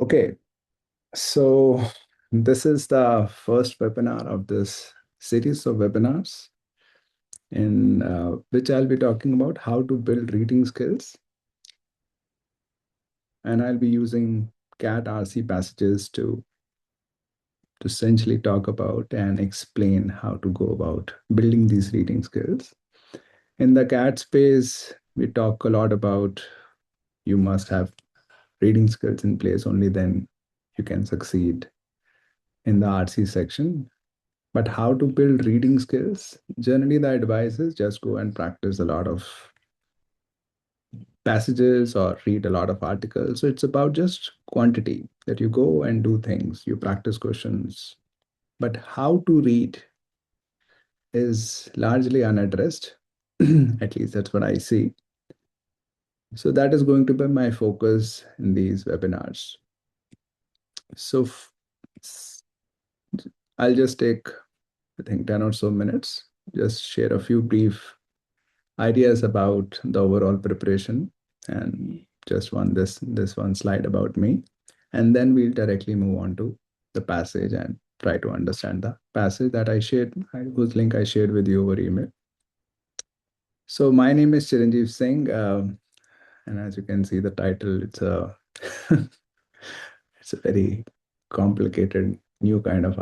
Okay, so this is the first webinar of this series of webinars in which I'll be talking about how to build reading skills. And I'll be using CAT RC passages to essentially talk about and explain how to go about building these reading skills. In the CAT space, we talk a lot about you must have reading skills in place, only then you can succeed in the RC section. But how to build reading skills? Generally, the advice is just go and practice a lot of passages or read a lot of articles. So it's about just quantity that you go and do things, you practice questions. But how to read is largely unaddressed. At least that's what I see. So that is going to be my focus in these webinars. So I'll just take, I think, 10 or so minutes, just share a few brief ideas about the overall preparation and just this one slide about me, and then we'll directly move on to the passage and try to understand the passage that I shared, whose link I shared with you over email. So my name is Chiranjeev Singh, and as you can see the title, it's a it's a very complicated new kind of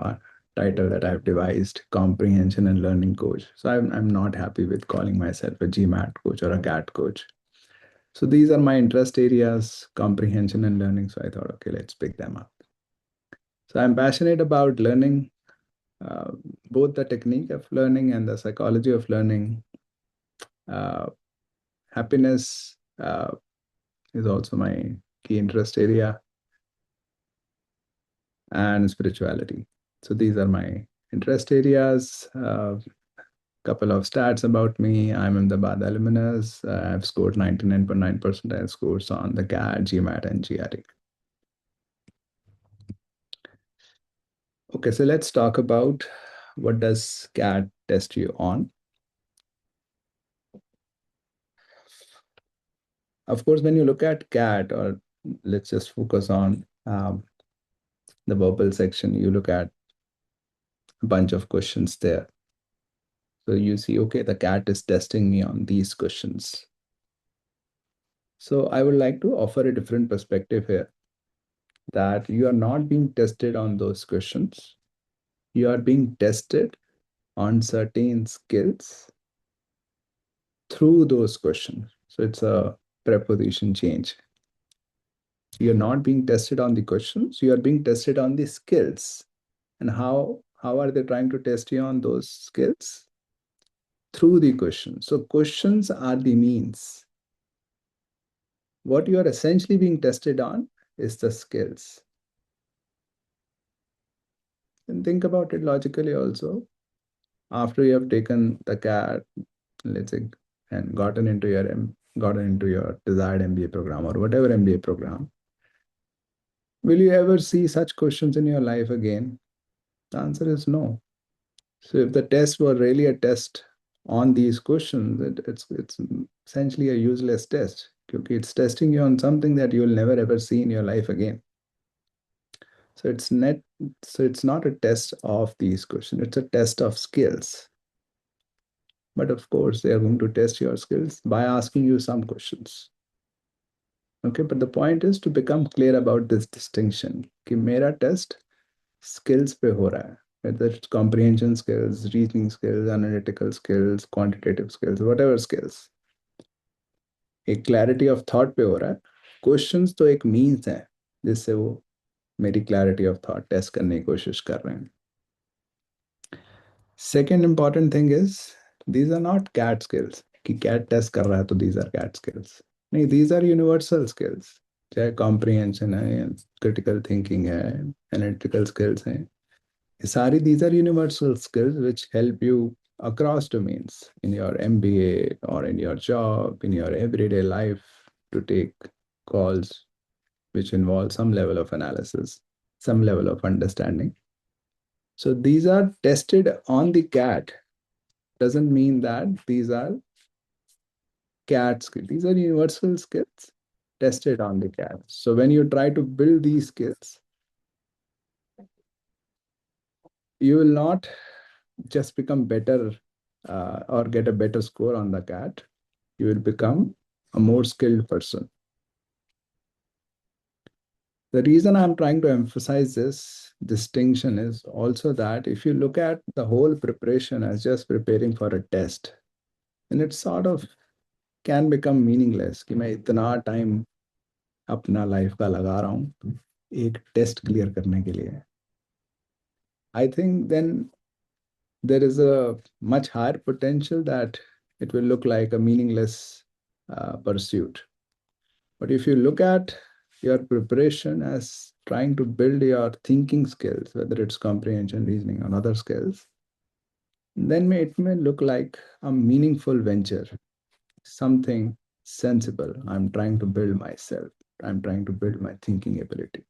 title that I've devised, comprehension and learning coach. So I'm not happy with calling myself a GMAT coach or a CAT coach. So these are my interest areas, comprehension and learning. So I thought, okay, let's pick them up. So I'm passionate about learning, uh, both the technique of learning and the psychology of learning. Uh, Happiness is also my key interest area, and spirituality. So these are my interest areas. Couple of stats about me. I'm Ahmedabad alumnus. I've scored 99.9 percentile scores on the CAT, GMAT, and GRE. Okay, so let's talk about what does CAT test you on. Of course, when you look at CAT, or let's just focus on the verbal section, you look at a bunch of questions there. So you see, okay, the CAT is testing me on these questions. So I would like to offer a different perspective here, that you are not being tested on those questions. You are being tested on certain skills through those questions. So it's a preposition change. You're not being tested on the questions, you are being tested on the skills. And how are they trying to test you on those skills? Through the questions. So questions are the means. What you are essentially being tested on is the skills. And think about it logically also. After you have taken the CAT, let's say, and gotten into your desired MBA program or whatever MBA program, will you ever see such questions in your life again? The answer is no. So if the test were really a test on these questions, it's essentially a useless test. Because it's testing you on something that you'll never ever see in your life again. So it's not a test of these questions, it's a test of skills. But of course, they are going to test your skills by asking you some questions. Okay, but the point is to become clear about this distinction. कि मेरा test skills पे हो रहा है, whether it's comprehension skills, reasoning skills, analytical skills, quantitative skills, whatever skills. एक clarity of thought पे हो रहा है. Questions तो एक means है जिससे वो मेरी clarity of thought test करने की कोशिश कर रहे हैं. Second important thing is these are not CAT skills कि CAT test कर रहा है तो these are CAT skills. नहीं, these are universal skills. चाहे comprehension है, critical thinking है, analytical skills हैं, Sari, these are universal skills which help you across domains in your MBA or in your job, in your everyday life to take calls which involve some level of analysis, some level of understanding. So these are tested on the CAT. Doesn't mean that these are CAT skills. These are universal skills test it on the cat. So when you try to build these skills, you will not just become better or get a better score on the cat. You will become a more skilled person. The reason I'm trying to emphasize this distinction is also that if you look at the whole preparation as just preparing for a test, then it sort of can become meaningless कि मैं इतना time अपना life का लगा रहा हूँ एक test clear करने के लिए. I think then there is a much higher potential that it will look like a meaningless pursuit. But if you look at your preparation as trying to build your thinking skills, whether it's comprehension, reasoning, or other skills, then it may look like a meaningful venture, something sensible. I'm trying to build myself, I'm trying to build my thinking ability.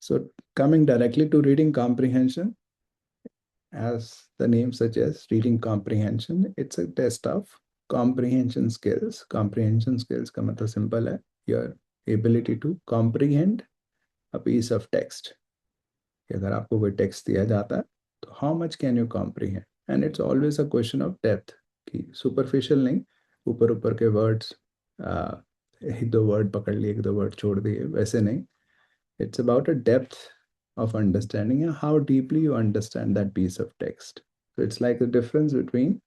So, coming directly to reading comprehension, as the name suggests, reading comprehension, it's a test of comprehension skills. Comprehension skills का मतलब simple है, your ability to comprehend a piece of text. कि अगर आपको कोई text दिया जाता है तो how much can you comprehend? And it's always a question of depth. कि superficial नहीं, ऊपर ऊपर के words, एक दो वर्ड पकड़ लिए, एक दो वर्ड छोड़ दिए, वैसे नहीं. It's about a depth of understanding and how deeply you understand that piece of text. So it's like the difference between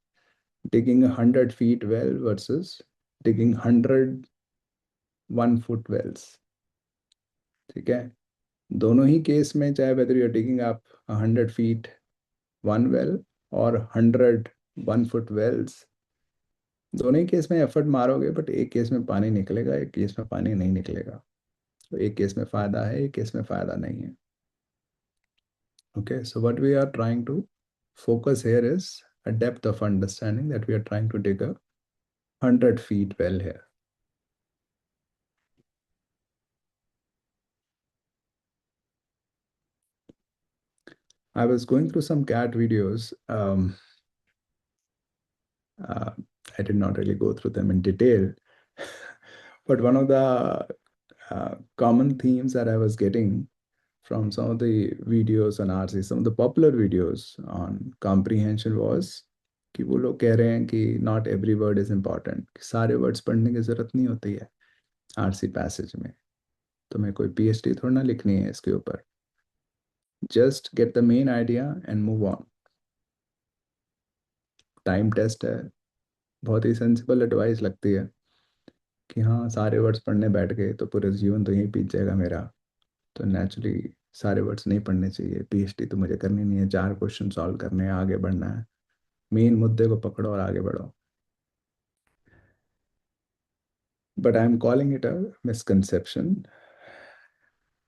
digging 100 feet well versus digging 101 foot wells. ठीक है, दोनों ही केस में चाहे whether you're digging up 100 feet one well or 101 foot wells, दोनों ही case में effort मारोगे but एक case में पानी निकलेगा, एक केस में पानी नहीं निकलेगा. तो एक केस में फायदा है, एक केस में फायदा नहीं है. Okay, so what we are trying to focus here is a depth of understanding that we are trying to dig a 100 feet well here. I was going through some cat videos. I did not really go through them in detail, but one of the common themes that I was getting from some of the videos on RC, some of the popular videos on comprehension was कि वो लोग कह रहे हैं कि not every word is important, कि सारे words पढ़ने की जरूरत नहीं होती है आरसी पैसेज में. तुम्हें कोई पीएचडी थोड़ा ना लिखनी है इसके ऊपर. Just get the main idea and move on. Time test है, बहुत ही सेंसिबल एडवाइस लगती है कि हाँ सारे वर्ड्स पढ़ने बैठ गए तो पूरे जीवन तो यहीं बीत जाएगा मेरा. तो नेचुरली सारे वर्ड्स नहीं पढ़ने चाहिए, पीएचडी तो मुझे करनी नहीं है, 4 क्वेश्चन सॉल्व करने हैं, आगे बढ़ना है, मेन मुद्दे को पकड़ो और आगे बढ़ो. But I am calling it a misconception.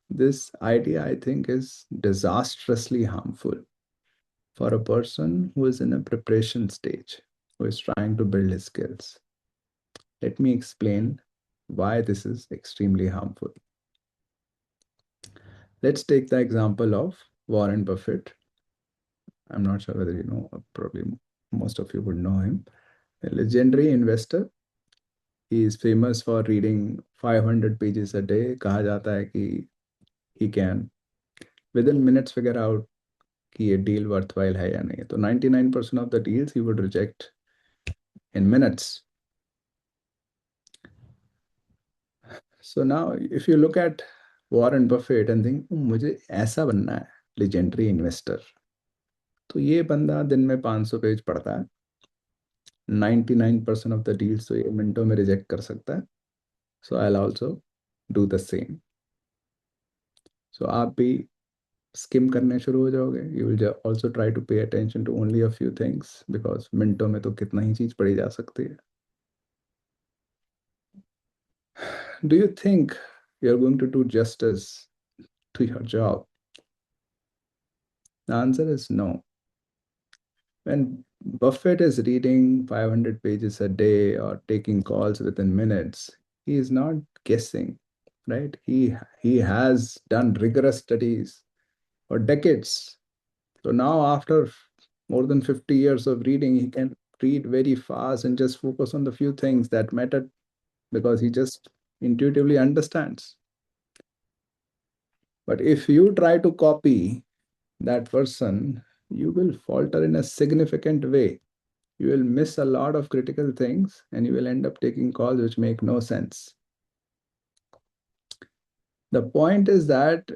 This idea, I think, is disastrously harmful for a person who is in a preparation stage, who is trying to build his skills. Let me explain why this is extremely harmful. Let's take the example of Warren Buffett. I'm not sure whether you know, probably most of you would know him. A legendary investor. He is famous for reading 500 pages a day. कहा जाता है कि he can within minutes figure out कि ये deal worthwhile है या नहीं. तो 99% of the deals he would reject in minutes. So now if you look at Warren Buffett and think मुझे ऐसा बनना है legendary investor, तो ये बंदा दिन में 500 पेज पढ़ता है, 99% of the deals तो ये मिनटों में रिजेक्ट कर सकता है. So I'll also do the same. So आप भी स्किम करने शुरू हो जाओगे. You will also try to pay attention to only a few things because मिनटों में तो कितना ही चीज पढ़ी जा सकती है. Do you think you're going to do justice to your job? The answer is no. When Buffett is reading 500 pages a day or taking calls within minutes, he is not guessing, right? He has done rigorous studies for decades. So now after more than 50 years of reading, he can read very fast and just focus on the few things that matter because he just intuitively understands. But if you try to copy that person, you will falter in a significant way. You will miss a lot of critical things and you will end up taking calls which make no sense. The point is that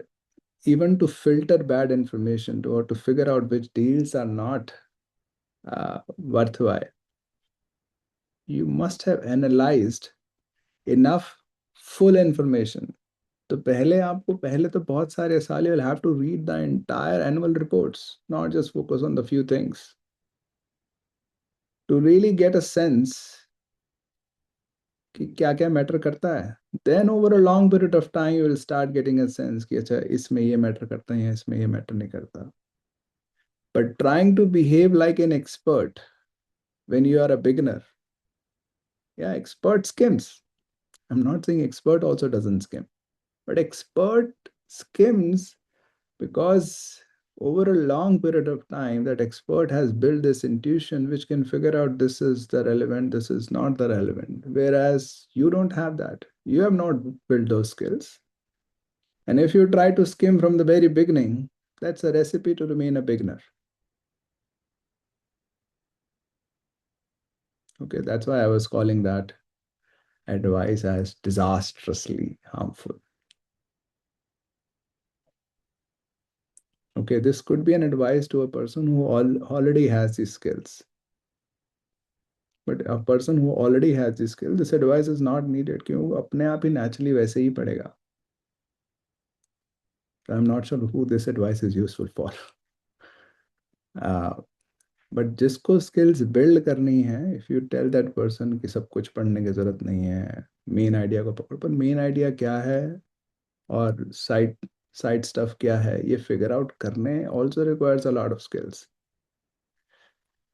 even to filter bad information or to figure out which deals are not worthwhile, you must have analyzed enough full information. तो पहले तो बहुत सारे साल you'll have to read the entire annual reports, not just focus on the few things. To really get a sense कि क्या क्या matter करता है, then over a long period of time you will start getting a sense कि अच्छा इसमें ये matter करता है या इसमें ये मैटर नहीं करता. But trying to behave like an expert when you are a beginner, yeah, expert skims. I'm not saying expert also doesn't skim, but expert skims because over a long period of time that expert has built this intuition which can figure out this is the relevant, this is not the relevant, whereas you don't have that. You have not built those skills, and if you try to skim from the very beginning, that's a recipe to remain a beginner. Okay, that's why I was calling that advice as disastrously harmful. Okay, this could be an advice to a person who already has these skills. But a person who already has this skill, this advice is not needed. क्यों? वो अपने आप ही naturally वैसे ही पढ़ेगा. So I'm not sure who this advice is useful for. But जिसको skills build करनी है, if you tell that person कि सब कुछ पढ़ने की जरूरत नहीं है, मेन आइडिया को पकड़ो, पर मेन आइडिया क्या है और साइड स्टफ क्या है, ये फिगर आउट करने also requires a lot of skills.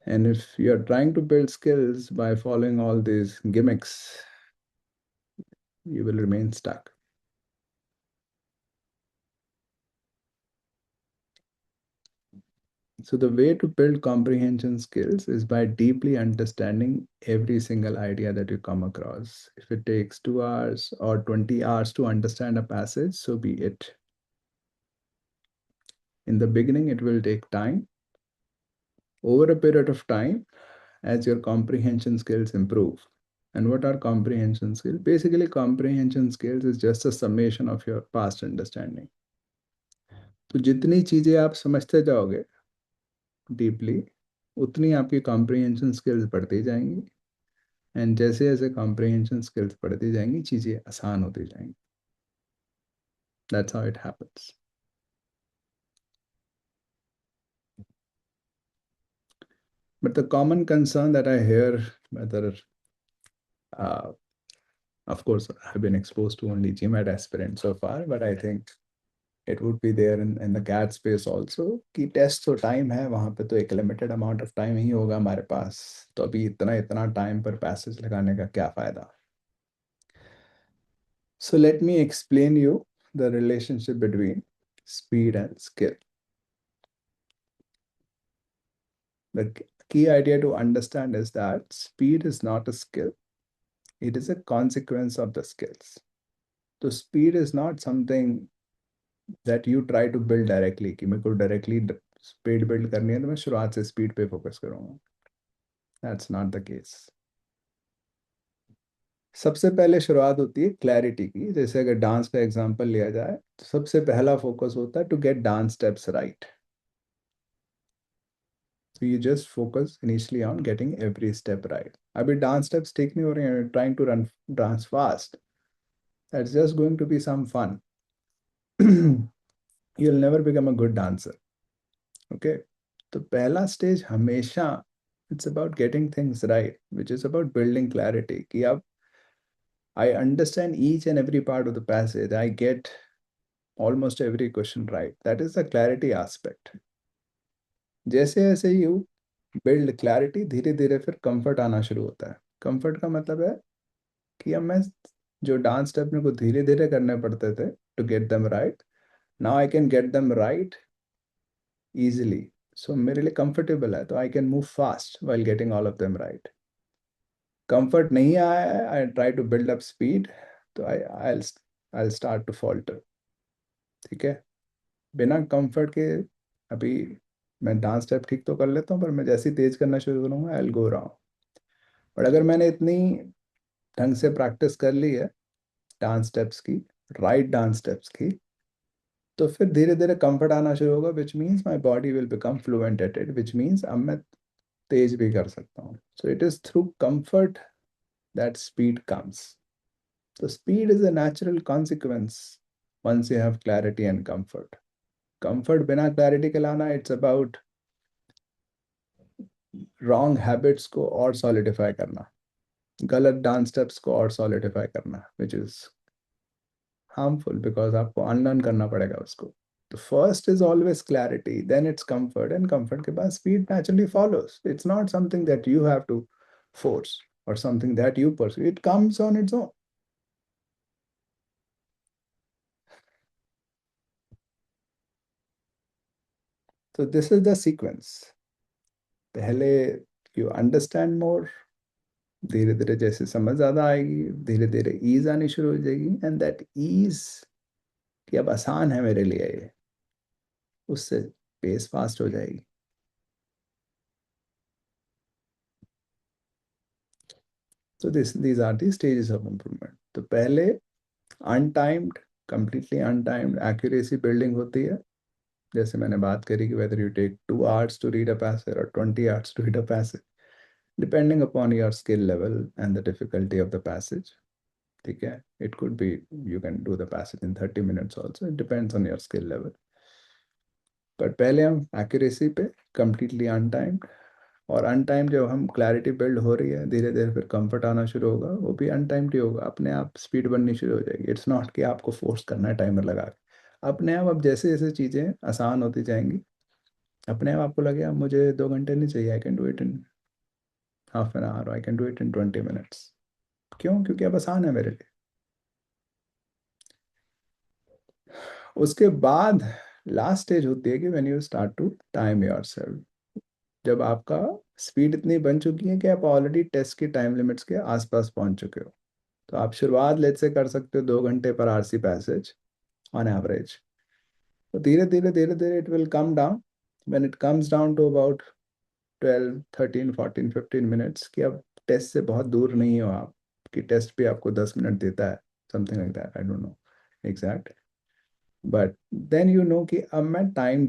And if you're trying to build skills by following all these gimmicks, you will remain stuck. So the way to build comprehension skills is by deeply understanding every single idea that you come across. If it takes 2 hours or 20 hours to understand a passage, so be it. In the beginning, it will take time. Over a period of time, as your comprehension skills improve. And what are comprehension skills? Basically, comprehension skills is just a summation of your past understanding. तो जितनी चीजें आप समझते जाओगे deeply, उतनी आपकी comprehension skills बढ़ती जाएंगी. एंड जैसे जैसे कॉम्प्रिहेंशन स्किल्स बढ़ती जाएंगी, चीजें आसान होती जाएंगी. That's how it happens. But the common concern that I hear, whether, uh, of course, I've been exposed to only GMAT aspirants so far, but I think it would be there in the CAT space also कि test तो time है वहाँ पे, तो एक limited amount of time ही होगा हमारे पास, तो अभी इतना इतना टाइम पर पैसेज लगाने का क्या फायदा. So let me explain you the relationship between speed and skill. The key idea to understand is that speed is not a skill, it is a consequence of the skills. So speed is not something that you try to build directly कि मेरे को directly speed build करनी है तो मैं शुरुआत से speed पे focus करूँगा. That's not the case. सबसे पहले शुरुआत होती है क्लैरिटी की. जैसे अगर डांस का एग्जांपल लिया जाए तो सबसे पहला फोकस होता है to get dance steps right. So you just focus initially on getting every step right. अभी डांस स्टेप्स ठीक नहीं हो रहे हैं, trying to run dance fast, that's just going to be some fun. You'll never become a good dancer. Okay, तो पहला stage हमेशा it's about getting things right, which is about building clarity कि अब I understand each and every part of the passage, I get almost every question right. That is the clarity aspect. जैसे जैसे you build clarity, धीरे धीरे फिर comfort आना शुरू होता है. कंफर्ट का मतलब है कि अब मैं जो डांस स्टेप मेरे को धीरे धीरे करने पड़ते थे to get them right, now I can get them right easily. So मेरे लिए कंफर्टेबल है, तो I can move fast while getting all of them right. Comfort नहीं आया है, I try to build up speed, तो आई स्टार्ट टू फॉल्टर। ठीक है, बिना कंफर्ट के अभी मैं डांस स्टेप ठीक तो कर लेता हूँ, पर मैं जैसे ही तेज करना शुरू करूँगा आई विल गो रॉन्ग। पर अगर मैंने इतनी ढंग से प्रैक्टिस कर ली है डांस स्टेप्स की, राइट डांस स्टेप्स की, तो फिर धीरे धीरे कंफर्ट आना शुरू होगा, which means my body will become fluent at it, which means अब मैं तेज भी कर सकता हूँ। सो it is through comfort that speed comes. So speed is a natural consequence once you have clarity and comfort. Comfort बिना clarity के लाना, it's about wrong habits को और solidify करना, गलत डांस स्टेप्स को और solidify करना, which is harmful because आपको unlearn करना पड़ेगा उसको। तो first is always clarity, then it's comfort, and comfort के बाद speed naturally follows. It's not something that you have to force or something that you pursue. It comes on its own. So this is the sequence. पहले you understand more, धीरे धीरे जैसे समझ ज्यादा आएगी, धीरे धीरे ईज आनी शुरू हो जाएगी, एंड दैट ईज कि अब आसान है मेरे लिए ये, उससे पेस फास्ट हो जाएगी। तो this these are the stages of improvement. तो पहले untimed, completely untimed accuracy building होती है, जैसे मैंने बात करी कि whether you take 2 hours to read a passage और 20 hours to read a passage, depending upon your skill level and the difficulty of the passage. ठीक है, it could be you can do the passage in 30 minutes also, it depends on your skill level. पर पहले हम accuracy पे completely अनटाइम्ड, और अनटाइम जब हम clarity build हो रही है, धीरे धीरे फिर कंफर्ट आना शुरू होगा, वो भी अनटाइम्ड ही होगा, अपने आप स्पीड बननी शुरू हो जाएगी। इट्स नॉट कि आपको फोर्स करना है टाइमर लगा के, अपने आप अब जैसे जैसे चीज़ें आसान होती जाएंगी, अपने आप आपको लगेगा मुझे 2 घंटे नहीं चाहिए, I can do it in half an hour, I can do it in 20 minutes। क्यों? क्योंकि अब आसान है मेरे लिए। उसके बाद लास्ट स्टेज होती है कि when you start to time yourself, जब आपका स्पीड इतनी बन चुकी है कि आप ऑलरेडी टेस्ट की टाइम लिमिट्स के आसपास पहुंच चुके हो। तो आप शुरुआत लेट से कर सकते हो 2 घंटे पर आरसी पैसेज ऑन एवरेज। तो धीरे धीरे it will come down, when it comes down to about 12 13 14 15 minutes, कि अब टेस्ट से बहुत दूर नहीं हो आप, कि टेस्ट भी आपको 10 मिनट देता है, something like that, I don't know exact, but then you know कि अब मैं टाइम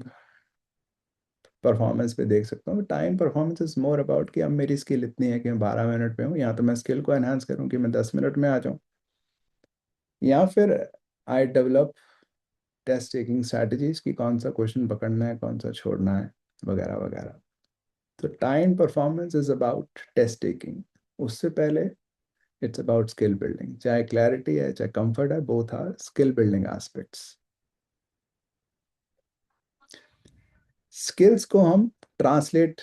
परफॉर्मेंस पे देख सकता हूँ। Time performance is more about कि अब मेरी स्किल इतनी है कि मैं 12 मिनट में हूँ, या तो मैं स्किल को एनहांस करूँ कि मैं 10 मिनट में आ जाऊँ, या फिर I develop test taking strategies कि कौन सा क्वेश्चन पकड़ना है, कौन सा छोड़ना है, वगैरह वगैरह। तो time performance is about test taking, उससे पहले इट्स अबाउट स्किल बिल्डिंग। चाहे क्लैरिटी है चाहे कंफर्ट है, both are skill building aspects. Skills को हम ट्रांसलेट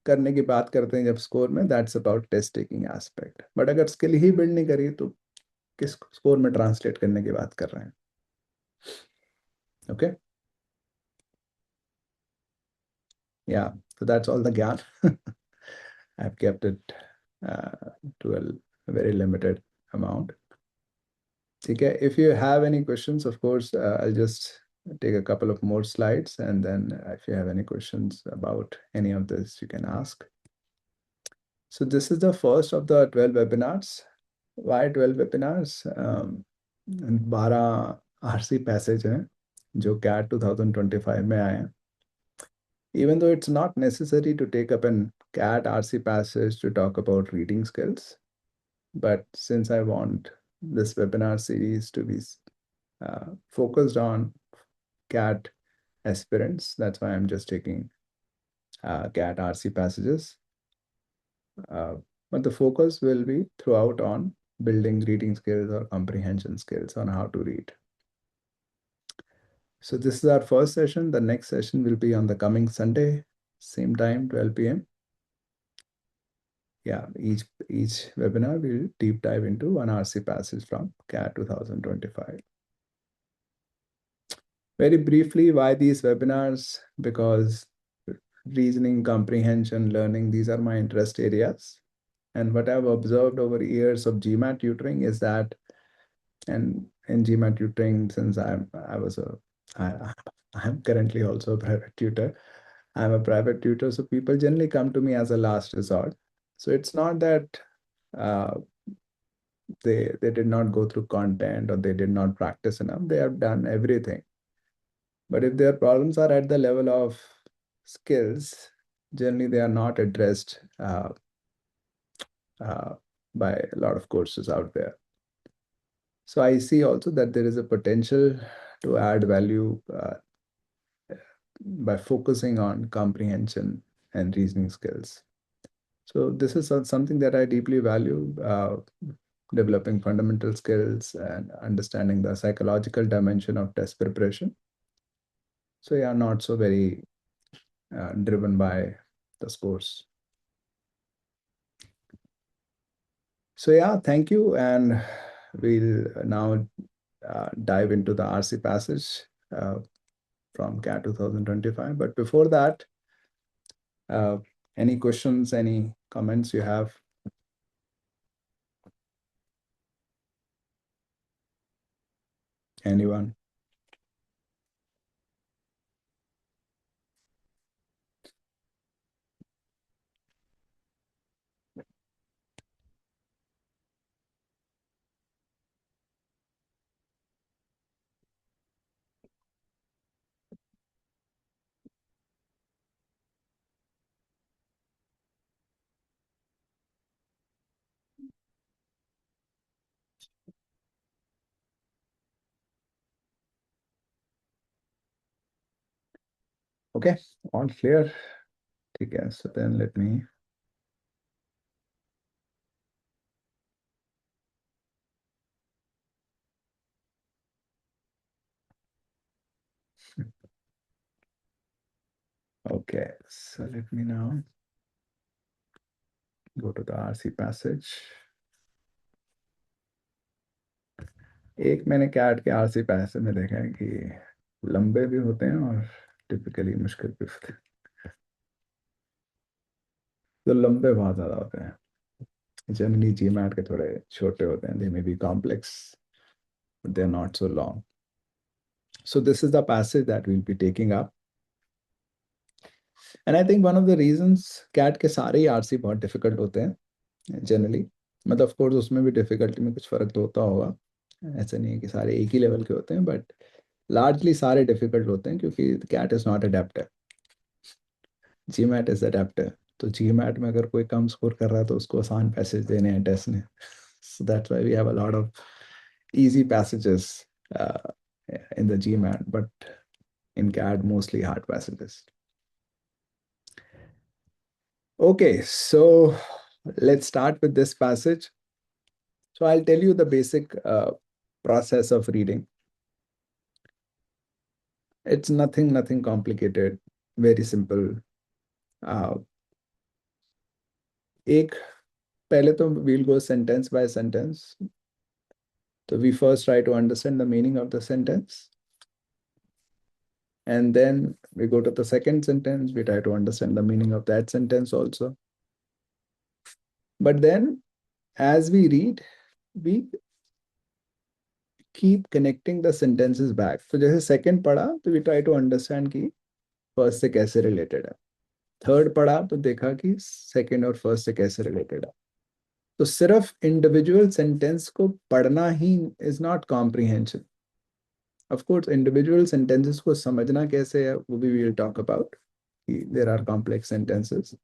करने की बात करते हैं जब स्कोर में, that's about test taking aspect. But अगर स्किल ही बिल्ड नहीं करी तो किस स्कोर में ट्रांसलेट करने की बात कर रहे हैं? ओके, या, so that's all the ज्ञान। I've kept it to a very limited amount। ठीक है, if you have any questions, of course, I'll just take a couple of more slides, and then if you have any questions about any of this, you can ask। So this is the first of the 12 webinars। Why 12 webinars? 12 RC passage हैं जो cat 2025 में आए हैं। Even though it's not necessary to take up an CAT RC passage to talk about reading skills, but since I want this webinar series to be focused on CAT aspirants, that's why I'm just taking CAT RC passages. Uh, but the focus will be throughout on building reading skills or comprehension skills on how to read. So this is our first session. The next session will be on the coming Sunday, same time, 12 p.m. Yeah, each webinar will deep dive into one RC passage from CAT 2025. Very briefly, why these webinars? Because reasoning, comprehension, learning, these are my interest areas. And what I've observed over years of GMAT tutoring is that, and in GMAT tutoring, since I, I'm currently also a private tutor. I'm a private tutor, so people generally come to me as a last resort. So it's not that uh, they did not go through content or they did not practice enough. They have done everything. But if their problems are at the level of skills, generally they are not addressed uh, by a lot of courses out there. So I see also that there is a potential to add value by focusing on comprehension and reasoning skills. So this is something that I deeply value, developing fundamental skills and understanding the psychological dimension of test preparation. So yeah, not so very driven by the scores. So yeah, thank you. And we'll now dive into the RC passage from CAT 2025. But before that, uh, any questions, any comments you have? Anyone? Okay, all clear. Okay, so then let me. Okay, so let me now go to the RC passage. एक मैंने cat के RC passage में देखा है कि लंबे भी होते हैं और टिपिकली मुश्किल भी होते हैं. तो लंबे बहुत ज्यादा होते हैं. जनरली जीमैट के थोड़े छोटे होते हैं. They may be complex, but they're not so long. So this is the passage that we'll be taking up. And I think one of the reasons CAT के सारे ही आरसी बहुत डिफिकल्ट होते हैं जनरली. मतलब ऑफ कोर्स उसमें भी difficulty में कुछ फर्क तो होता होगा. ऐसा नहीं है कि सारे एक ही लेवल के होते हैं, बट लार्जली सारे डिफिकल्ट होते हैं क्योंकि CAT is not adapter. GMAT is adapter. तो जीमैट में अगर कोई कम स्कोर कर रहा है तो उसको आसान पैसेज देने हैं टेस्ट ने. So that's why we have a lot of easy passages in the GMAT, but in CAD mostly hard passages. Okay, so let's start with this passage. So I'll tell you the basic process of reading. It's nothing complicated, very simple. एक पहले तो we'll go sentence by sentence. So we first try to understand the meaning of the sentence. And then we go to the second sentence, we try to understand the meaning of that sentence also. But then as we read, we keep connecting the sentences back. So जैसे second पढ़ा तो we try to understand कि first से कैसे related है. Third पढ़ा तो देखा कि second और first से कैसे related है. तो सिर्फ individual sentence को पढ़ना ही is not comprehension. Of course, individual sentences को समझना कैसे है वो भी we will talk about. There are complex sentences.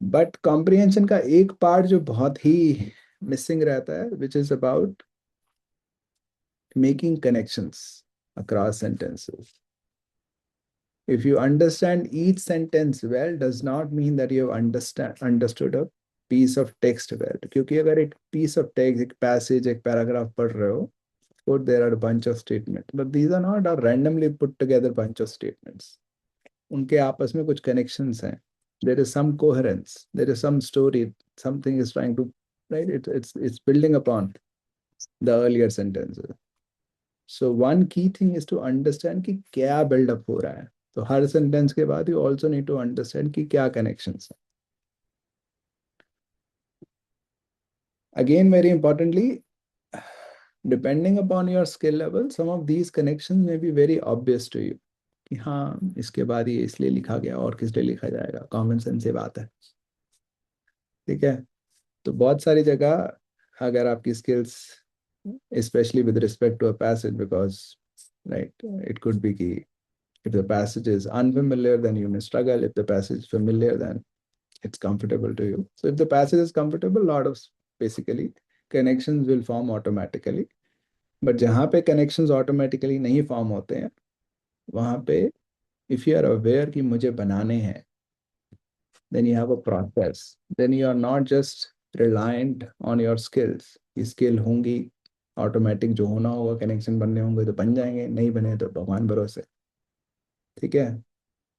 But comprehension का एक पार्ट जो बहुत ही मिसिंग रहता है, which is about making connections across sentences. If you understand each sentence well, does not mean that you have understood a piece of text well. क्योंकि अगर एक piece of text, एक passage, एक paragraph पढ़ रहे हो, or there are a bunch of statements, but these are not a randomly put together bunch of statements. उनके आपस में कुछ connections हैं. There is some coherence, there is some story, something is trying to, right, it's building upon the earlier sentences. So one key thing is to understand कि क्या build up हो रहा है. तो हर सेंटेंस के बाद you also need to understand कि क्या कनेक्शंस है. Again, very importantly, depending upon your skill level, some of these connections may be very obvious to you. कि हाँ इसके बाद ये इसलिए लिखा गया और किस लिए लिखा जाएगा, कॉमन सेंस से बात है. ठीक है. तो बहुत सारी जगह अगर आपकी skills, especially with respect to a passage, because right, it could be कि if the passage is unfamiliar then you may struggle, if the passage is familiar then it's comfortable to you. So if the passage is comfortable, a lot of basically connections will form automatically. But जहाँ पे connections automatically नहीं form होते हैं, वहाँ पे if you are aware कि मुझे बनाने हैं, then you have a process. Then you are not just reliant on your skills. ये skill होंगी, ऑटोमेटिक जो होना होगा, कनेक्शन बनने होंगे तो बन जाएंगे, नहीं बने तो भगवान भरोसे. ठीक है.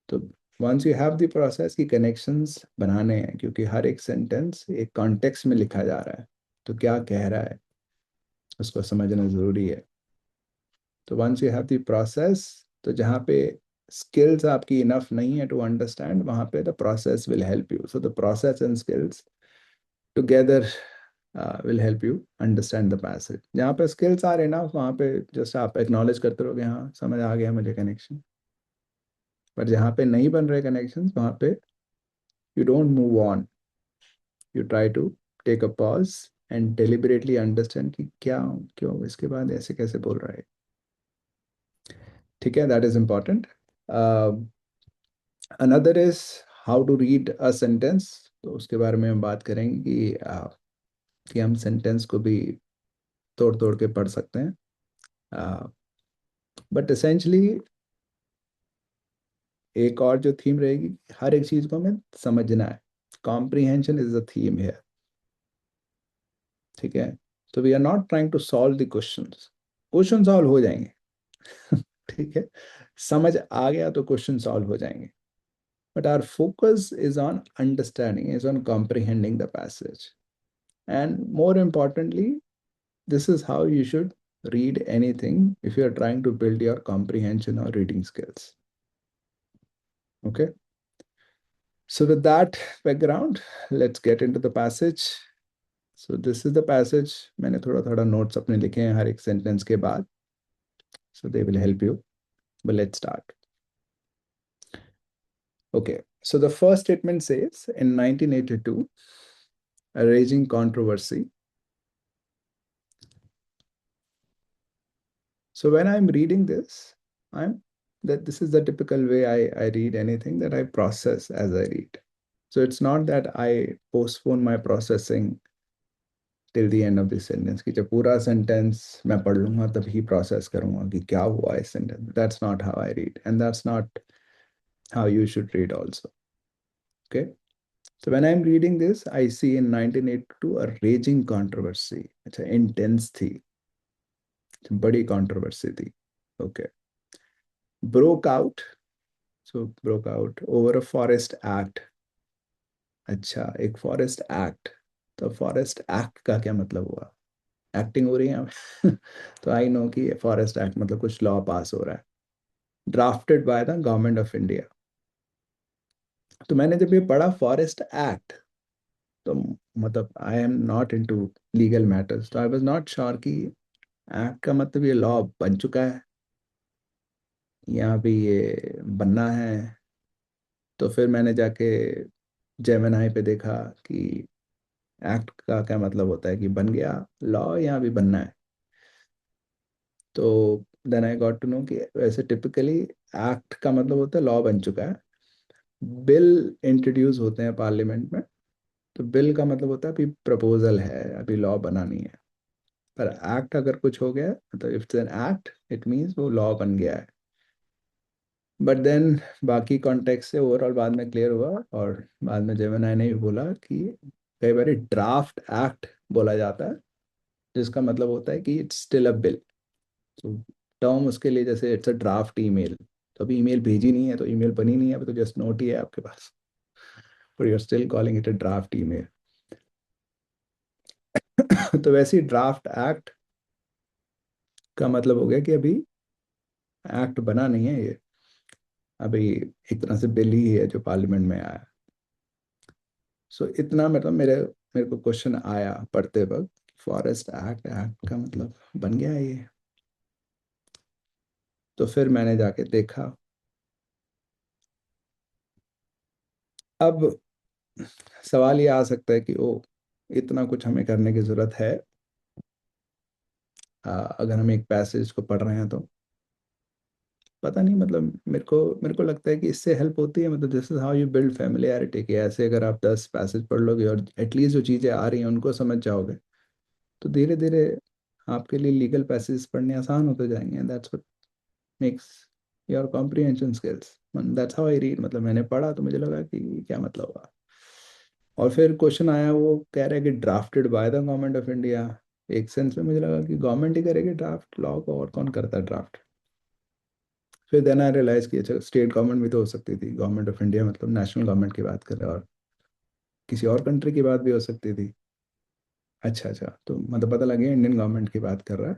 तो once you have the process की कनेक्शंस बनाने हैं, क्योंकि हर एक सेंटेंस एक कॉन्टेक्स्ट में लिखा जा रहा है, तो क्या कह रहा है उसको समझना जरूरी है. तो once you have the process, तो जहाँ पे स्किल्स आपकी इनफ नहीं है टू अंडरस्टैंड, वहाँ पे the process will help you. So the process and skills together will help you understand the passage. जहाँ पे स्किल्स आ रहे ना, वहाँ पे जस्ट आप एक्नॉलेज करते रहोगे, हाँ समझ आ गया मुझे कनेक्शन. पर जहाँ पे नहीं बन रहे कनेक्शन, वहाँ पे you don't move on, you try to take a pause and deliberately understand कि क्या, क्यों इसके बाद ऐसे कैसे बोल रहा है. ठीक है. That is important. Another is how to read a sentence. तो उसके बारे में हम बात करेंगे कि हम सेंटेंस को भी तोड़ तोड़ के पढ़ सकते हैं. बट एसेंशली एक और जो थीम रहेगी, हर एक चीज को हमें समझना है. कॉम्प्रीहेंशन इज द थीम है. ठीक है. तो we are not trying to solve the questions. Question solve हो जाएंगे. ठीक है. समझ आ गया तो क्वेश्चन सॉल्व हो जाएंगे. But our focus is on understanding, is on comprehending the passage. And more importantly, this is how you should read anything if you are trying to build your comprehension or reading skills. Okay. So with that background, let's get into the passage. So this is the passage. मैंने थोड़ा थोड़ा notes अपने लिखे हैं हर एक sentence के बाद. So they will help you. But let's start. Okay. So the first statement says, in 1982, a raging controversy. So when I'm reading this, I'm that this is the typical way I read anything, that I process as I read. So it's not that I postpone my processing till the end of the sentence, कि जब पूरा sentence मैं पढ़ लूंगा तभी process करूंगा कि क्या हुआ इस sentence. That's not how I read, and that's not how you should read also. Okay. So when I'm reading this, I see in 1982 a raging controversy. It's an intense थी, बड़ी controversy थी. Okay. Broke out. So broke out over a forest act. अच्छा, एक forest act. तो forest act का क्या मतलब हुआ? एक्टिंग हो रही है. तो आई नो कि फॉरेस्ट एक्ट मतलब कुछ लॉ पास हो रहा है, drafted by the government of India. तो मैंने जब ये पढ़ा फॉरेस्ट एक्ट, तो मतलब I am not into legal matters, तो आई वाज नॉट श्योर कि एक्ट का मतलब ये लॉ बन चुका है या भी ये बनना है. तो फिर मैंने जाके जेमिनाई पे देखा कि एक्ट का क्या मतलब होता है, कि बन गया लॉ या भी बनना है. तो then I got to know कि वैसे टिपिकली एक्ट का मतलब होता है लॉ बन चुका है. बिल इंट्रोड्यूस होते हैं पार्लियामेंट में, तो बिल का मतलब होता है अभी प्रपोजल है, अभी लॉ बना नहीं है. पर एक्ट अगर कुछ हो गया है, तो it's an act, it means वो लॉ बन गया है. बट देन बाकी कॉन्टेक्स्ट से ओवरऑल बाद में क्लियर हुआ, और बाद में जेमिनाई ने भी बोला कि कई बार ड्राफ्ट एक्ट बोला जाता है, जिसका मतलब होता है कि इट्स स्टिल अ बिल. तो टर्म उसके लिए जैसे इट्स अ ड्राफ्ट ईमेल, तो अभी ईमेल भेजी नहीं है तो ईमेल बनी नहीं है, अभी तो जस्ट नोट ही है आपके पास, but you are still calling it a draft email. तो वैसे ही ड्राफ्ट एक्ट का मतलब हो गया कि अभी एक्ट बना नहीं है ये, अभी एक तरह से बिल ही है जो पार्लियामेंट में आया। सो इतना मतलब मेरे मेरे को क्वेश्चन आया पढ़ते वक्त, फॉरेस्ट एक्ट एक्ट का मतलब बन गया है ये। तो फिर मैंने जाके देखा। अब सवाल ये आ सकता है कि ओ, इतना कुछ हमें करने की जरूरत है? अगर हम एक पैसेज को पढ़ रहे हैं तो पता नहीं, मतलब मेरे को लगता है कि इससे हेल्प होती है, मतलब this is how you build familiarity, कि ऐसे अगर आप 10 पैसेज पढ़ लोगे और एटलीस्ट जो चीज़ें आ रही हैं उनको समझ जाओगे, तो धीरे धीरे आपके लिए लीगल पैसेज पढ़ने आसान होते जाएंगे। That's what makes your comprehension skills. That's how I read. मतलब मैंने पढ़ा तो मुझे लगा कि क्या मतलब हुआ। और फिर क्वेश्चन आया, वो कह रहा है कि drafted by the government of India. एक सेंस में मुझे लगा कि गवर्नमेंट ही करेगी ड्राफ्ट, लॉ को और कौन करता है ड्राफ्ट। फिर देन आई रियलाइज कि अच्छा, स्टेट गवर्नमेंट भी तो हो सकती थी। गवर्नमेंट ऑफ इंडिया मतलब नेशनल गवर्नमेंट की बात कर रहे हैं, और किसी और कंट्री की बात भी हो सकती थी। अच्छा अच्छा, तो मतलब पता लगे इंडियन गवर्नमेंट की बात कर रहा है।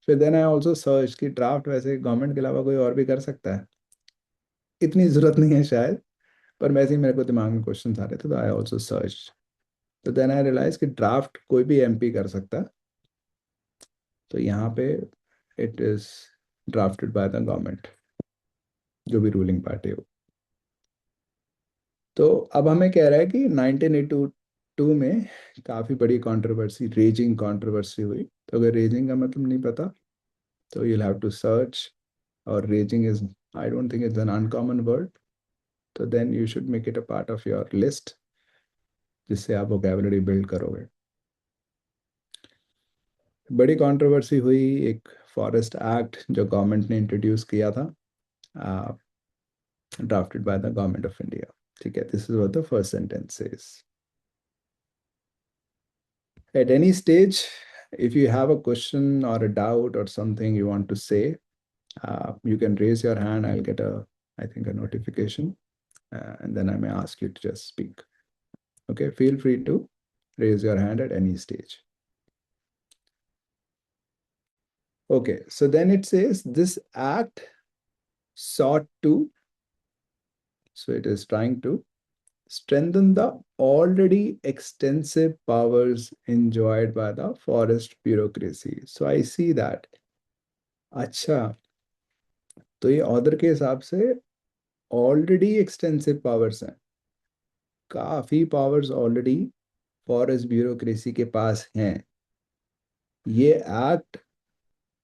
फिर देन आई ऑल्सो सर्च कि ड्राफ्ट वैसे गवर्नमेंट के अलावा कोई और भी कर सकता है, इतनी जरूरत नहीं है शायद। पर वैसे ही मेरे को दिमाग में क्वेश्चन आ रहे थे, तो आई ऑल्सो सर्च। तो देन आई रियलाइज कि ड्राफ्ट कोई भी एमपी कर सकता है। तो यहाँ पे it is drafted by the government, जो भी रूलिंग पार्टी हो। तो अब हमें कह रहा है कि 1982 में काफ़ी बड़ी कंट्रोवर्सी, रेजिंग कंट्रोवर्सी हुई। तो अगर रेजिंग का मतलब नहीं पता, तो you'll have to search। और raising is, I don't think it's an uncommon word. तो then you should make it a part of your list, जिससे आप वोकेबलरी बिल्ड करोगे। बड़ी कंट्रोवर्सी हुई। एक फॉरेस्ट एक्ट जो गवर्नमेंट ने इंट्रोड्यूस किया था, drafted by the government of India. ठीक है, this is what the first sentence says. At any stage, if you have a question or a doubt or something you want to say, you can raise your hand. I'll get I think, a notification, and then I may ask you to just speak. Okay, feel free to raise your hand at any stage. Okay, so then it says this act sought to, so it is trying to strengthen the already extensive powers enjoyed by the forest bureaucracy. So I see that. अच्छा, तो ये order के हिसाब से already extensive powers हैं, काफ़ी powers already forest bureaucracy के पास हैं। ये एक्ट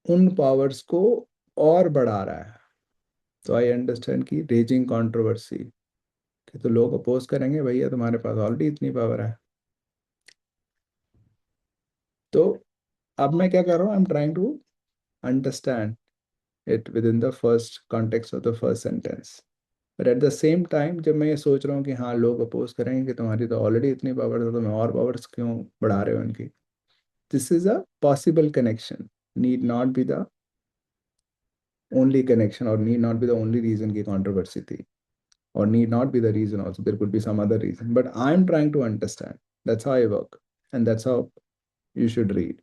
उन पावर्स को और बढ़ा रहा है। तो आई अंडरस्टैंड कि रेजिंग कंट्रोवर्सी, कि तो लोग अपोज करेंगे, भैया तुम्हारे पास ऑलरेडी इतनी पावर है। तो अब मैं क्या कर रहा हूँ, I am trying to understand it within the first context of the first sentence. But at the same time जब मैं ये सोच रहा हूँ कि हाँ, लोग अपोज करेंगे कि तुम्हारी तो ऑलरेडी इतनी पावर है, तो मैं और पावर्स क्यों बढ़ा रहे हो इनकी। This is a possible connection, need not be the only connection, और need not be the only reason की कंट्रोवर्सी थी, और need not be the reason also, there could be some other reason, but I am trying to understand. That's how I work, and that's how you should read.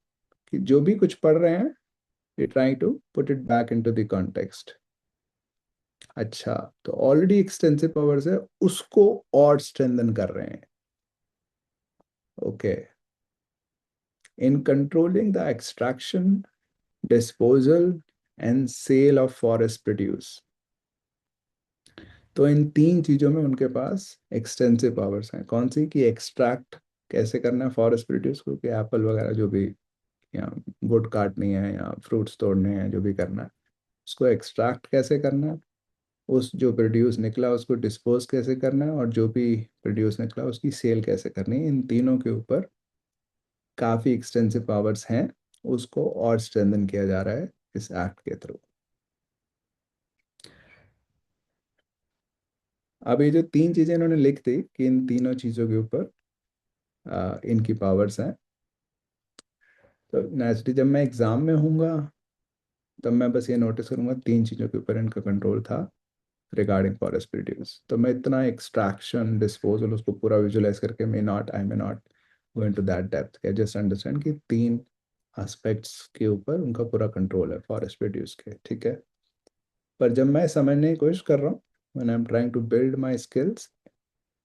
कि जो भी कुछ पढ़ रहे हैं, you trying to put it back into the context. अच्छा, तो already extensive powers है, उसको और स्ट्रेंथन कर रहे हैं। Okay, in controlling the extraction, disposal, and sale of forest produce। तो इन तीन चीजों में उनके पास एक्सटेंसिव पावर्स हैं। कौन सी? कि एक्सट्रैक्ट कैसे करना है फॉरेस्ट प्रोड्यूस को, कि एप्पल वगैरह जो भी, या वुड काटनी है या फ्रूट्स तोड़ने हैं, जो भी करना है, उसको एक्सट्रैक्ट कैसे करना है, उस जो प्रोड्यूस निकला उसको डिस्पोज कैसे करना है, और जो भी प्रोड्यूस निकला उसकी सेल कैसे करनी है। इन तीनों के ऊपर काफ़ी एक्सटेंसिव पावर्स हैं, उसको और स्ट्रेंथन किया जा रहा है इस एक्ट के थ्रू। अब ये जो तीन चीज़ें इन्होंने लिख दी कि इन तीनों चीज़ों के ऊपर इनकी पावर्स हैं, तो नेचुरली जब मैं एग्ज़ाम में हूँगा, तब मैं बस ये नोटिस करूँगा तीन चीज़ों के ऊपर इनका कंट्रोल था रिगार्डिंग फॉरेस्ट प्रोड्यूस। तो मैं इतना एक्सट्रैक्शन, डिस्पोजल, उसको पूरा विजुलाइज करके may not go into that depth. I just understand कि तीन एस्पेक्ट्स के ऊपर उनका पूरा कंट्रोल है फॉरेस्ट प्रोड्यूस के। ठीक है, पर जब मैं समझने की कोशिश कर रहा हूँ, when I am trying to build my skills,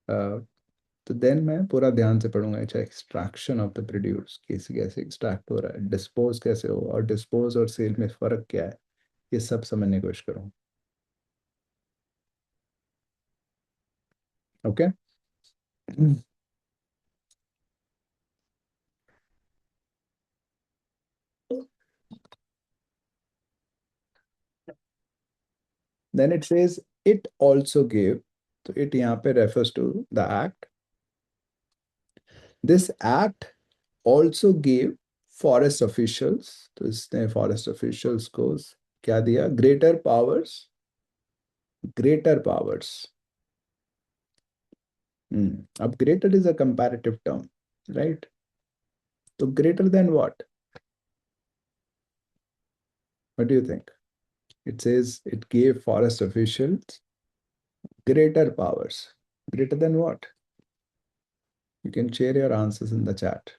तो देन मैं पूरा ध्यान से पढ़ूंगा, चाहे एक्सट्रैक्शन ऑफ द प्रोड्यूस कैसे कैसे एक्सट्रैक्ट हो रहा है, डिस्पोज कैसे हो, और डिस्पोज और सेल में फर्क क्या है, ये सब समझने की कोशिश करूँ. Okay. Then it says it also give. तो इट यहाँ पे refers to the act. This act also give forest officials. तो इसने फॉरेस्ट ऑफिशियल्स को क्या दिया? Greater powers. Greater powers. अब greater is a comparative term, right? तो greater than what? What do you think? It says it gave forest officials greater powers. Greater than what? You can share your answers in the chat.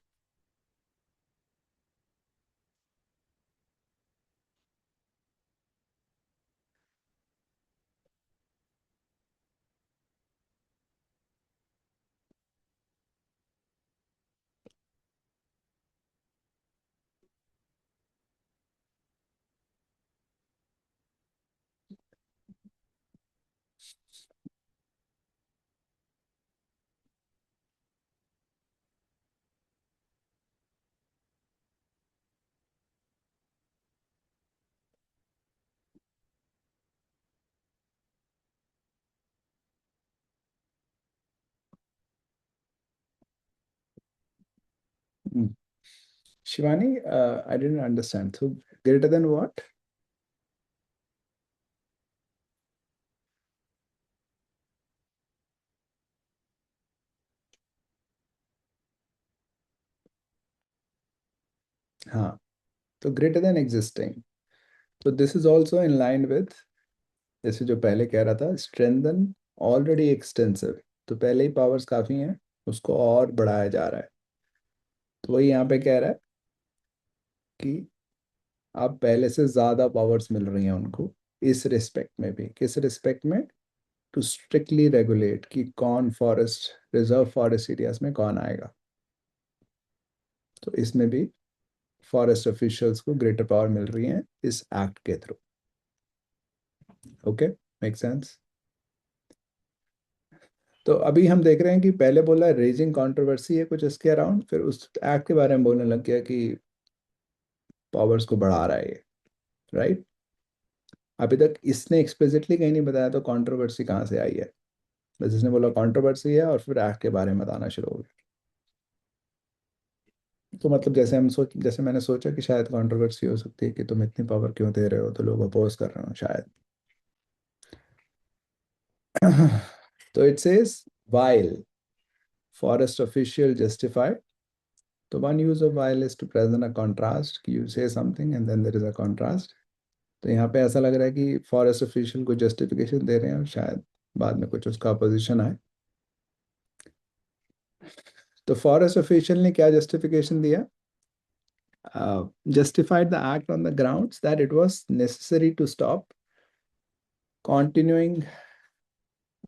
Hmm. Shivani, I didn't understand. So greater than what? हाँ. तो greater than existing. So this is also in line with जैसे जो पहले कह रहा था, strengthen already extensive. तो पहले ही पावर्स काफी हैं, उसको और बढ़ाया जा रहा है. तो वही यहाँ पे कह रहा है कि आप पहले से ज्यादा पावर्स मिल रही हैं उनको, इस रिस्पेक्ट में भी. किस रिस्पेक्ट में? टू स्ट्रिक्टली रेगुलेट कि कौन फॉरेस्ट, रिजर्व फॉरेस्ट एरियाज में कौन आएगा. तो इसमें भी फॉरेस्ट ऑफिशियल्स को ग्रेटर पावर मिल रही है इस एक्ट के थ्रू. Okay, make sense? तो अभी हम देख रहे हैं कि पहले बोला रेजिंग कंट्रोवर्सी है कुछ इसके अराउंड, फिर उस एक्ट के बारे में बोलने लग गया कि पावर्स को बढ़ा रहा है ये, राइट? अभी तक इसने एक्सप्लिसिटली कहीं नहीं बताया तो कंट्रोवर्सी कहाँ से आई है. बस इसने बोला कंट्रोवर्सी है और फिर एक्ट के बारे में बताना शुरू हो गया. तो मतलब जैसे मैंने सोचा कि शायद कंट्रोवर्सी हो सकती है कि तुम इतनी पावर क्यों दे रहे हो, तो लोग अपोज कर रहे हो शायद. तो it says while forest official justified. तो one use of while is to present a contrast, कि you say something and then there is a contrast. तो यहाँ पे ऐसा लग रहा है कि फॉरेस्ट ऑफिशियल को जस्टिफिकेशन दे रहे हैं और शायद बाद में कुछ उसका अपोजिशन आए. तो फॉरेस्ट ऑफिशियल ने क्या जस्टिफिकेशन दिया? Justified the act on the grounds that it was necessary to stop continuing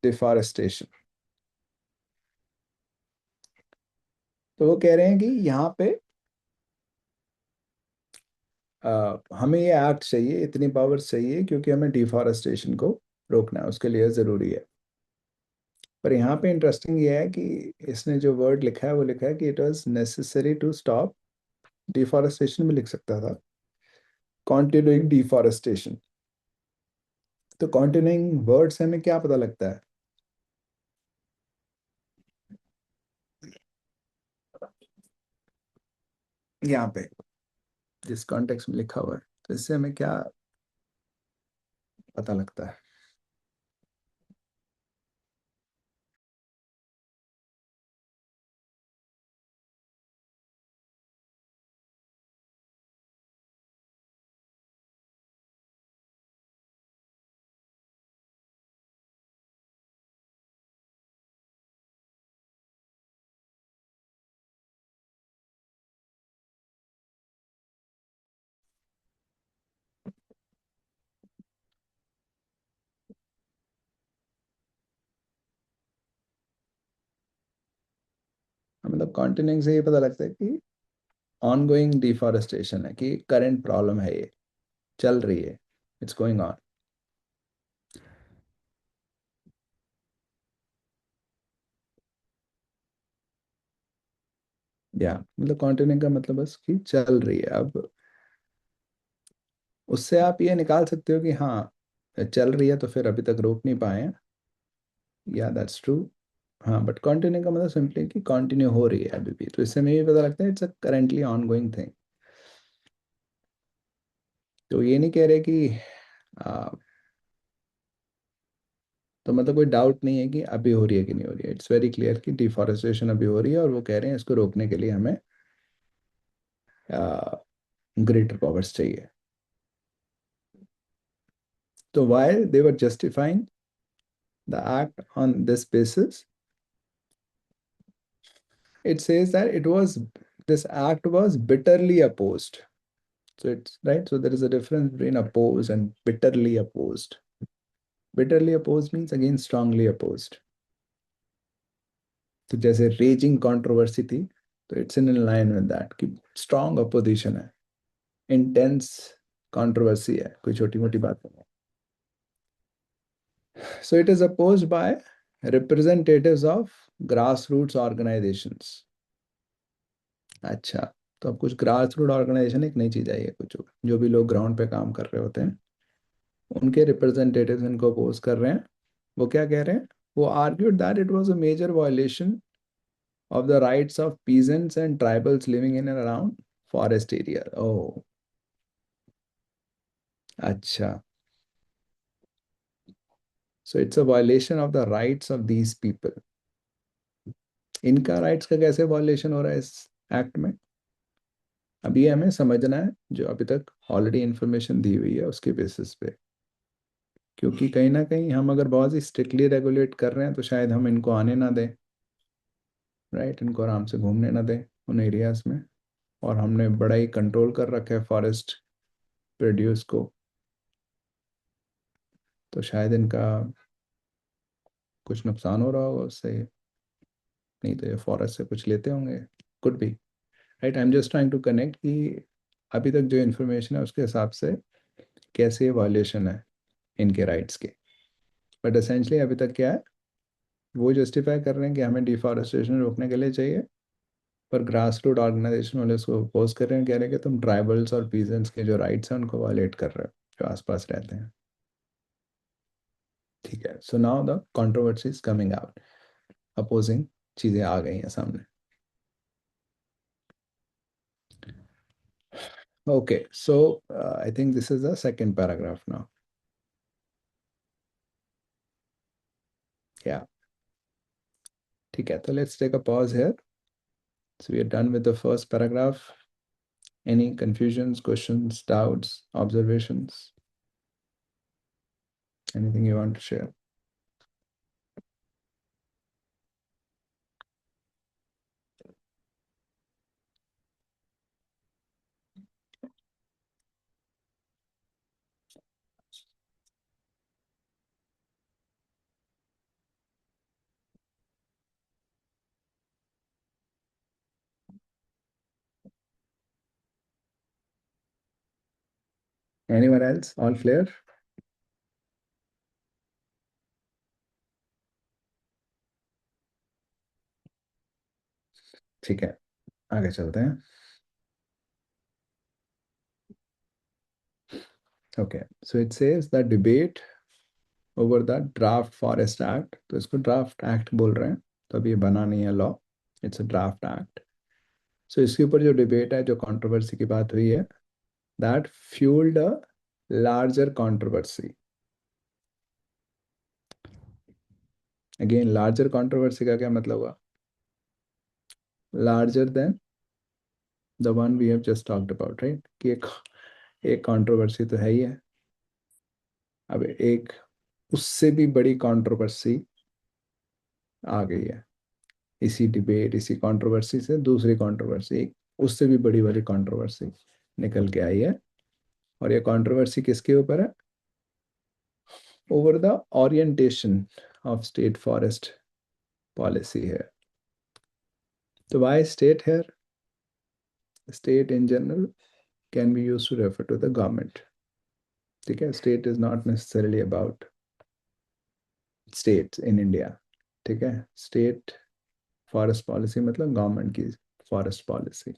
deforestation. तो वो कह रहे हैं कि यहाँ पे हमें ये एक्ट चाहिए, इतनी पावर्स चाहिए, क्योंकि हमें डिफॉरेस्टेशन को रोकना है, उसके लिए ज़रूरी है. पर यहाँ पे इंटरेस्टिंग ये है कि इसने जो वर्ड लिखा है वो लिखा है कि it was necessary to stop deforestation, में लिख सकता था कॉन्टिन्यूइंग डिफॉरेस्टेशन. तो कॉन्टिन्यूइंग वर्ड से हमें क्या पता लगता है यहाँ पे, जिस कॉन्टेक्स्ट में लिखा हुआ है, तो इससे हमें क्या पता लगता है? मतलब कॉन्टिन्यूइंग से ये पता लगता है कि ऑनगोइंग डिफॉरेस्टेशन है, कि करंट प्रॉब्लम है, ये चल रही है, इट्स गोइंग ऑन। या मतलब कॉन्टिन्यूइंग का मतलब बस कि चल रही है। अब उससे आप ये निकाल सकते हो कि हाँ चल रही है तो फिर अभी तक रोक नहीं पाए हैं, या दैट्स ट्रू। हाँ बट कंटिन्यू का मतलब सिंपली कि कंटिन्यू हो रही है अभी भी, तो इससे हमें भी पता लगता है it's a currently on going thing. तो ये नहीं कह रहे कि आ, तो मतलब कोई डाउट नहीं है कि अभी हो रही है कि नहीं हो रही है, इट्स वेरी क्लियर कि डिफॉरेस्टेशन अभी हो रही है, और वो कह रहे हैं इसको रोकने के लिए हमें ग्रेटर पावर्स चाहिए। तो why they were justifying the act on this basis, it says that it was, this act was bitterly opposed. So it's right. So there is a difference between oppose and bitterly opposed. Bitterly opposed means again strongly opposed. तो जैसे raising controversy थी, तो it's in line with that कि strong opposition है, intense controversy है, कोई छोटी मोटी बात नहीं है। So it is opposed by representatives of grass roots organisations. अच्छा, तो अब कुछ ग्रास रूट ऑर्गेनाइजेशन, एक नई चीज आई है, कुछ जो भी लोग ग्राउंड पे काम कर रहे होते हैं उनके रिप्रेजेंटेटिव्स इनको अपोज कर रहे हैं। वो क्या कह रहे हैं? वो argued that it was a major violation of the rights of peasants and tribals living in and around forest area. Oh, अच्छा. So it's a violation of the rights of these people. इनका rights का कैसे violation हो रहा है इस act में? अब ये हमें समझना है, जो अभी तक ऑलरेडी इंफॉर्मेशन दी हुई है उसके बेसिस पे। क्योंकि कहीं ना कहीं हम अगर बहुत ही स्ट्रिक्टली रेगुलेट कर रहे हैं तो शायद हम इनको आने ना दें, राइट, इनको आराम से घूमने ना दें उन एरियाज में। और हमने बड़ा ही कंट्रोल कर रखा है फॉरेस्ट प्रोड्यूस को, तो शायद इनका कुछ नुकसान हो रहा होगा उससे, नहीं तो ये फॉरेस्ट से कुछ लेते होंगे। Could be, right. I am just trying to connect कि अभी तक जो इन्फॉर्मेशन है उसके हिसाब से कैसे वायलेशन है इनके राइट्स के। बट एसेंशली अभी तक क्या है, वो जस्टिफाई कर रहे हैं कि हमें डिफॉरेस्टेशन रोकने के लिए चाहिए, पर ग्रास रूट ऑर्गेनाइजेशन वाले उसको अपोज कर रहे हैं, कह रहे हैं कि तुम ट्राइबल्स और पीजेंट्स के जो राइट्स हैं उनको वायलेट कर रहे हो, जो आसपास रहते हैं। ठीक है, so now the controversy is coming out, opposing चीजें आ गई हैं सामने। Okay, so I think this is the second paragraph now. Yeah, ठीक है, तो let's take a pause here. So we are done with the first paragraph. Any confusions, questions, doubts, observations? Anything you want to share? Anyone else? All clear? ठीक है, आगे चलते हैं। Okay, so it says the debate over the draft forest act, तो इसको draft act बोल रहे हैं, तो अभी ये बना नहीं है law, it's a draft act. So इसके ऊपर जो डिबेट है, जो कंट्रोवर्सी की बात हुई है, that fuelled a larger controversy. Again larger controversy का क्या मतलब हुआ? Larger than the one we have just talked about, right, कि एक कंट्रोवर्सी तो है ही है, अब एक उससे भी बड़ी कंट्रोवर्सी आ गई है। इसी डिबेट, इसी कंट्रोवर्सी से दूसरी कंट्रोवर्सी, एक उससे भी बड़ी वाली कंट्रोवर्सी निकल के आई है। और ये कंट्रोवर्सी किसके ऊपर है? Over the orientation of state forest policy है। तो why state here? State in general can be used to refer to the government. ठीक है, state is not necessarily about states in India. ठीक है, state forest policy मतलब government की forest policy.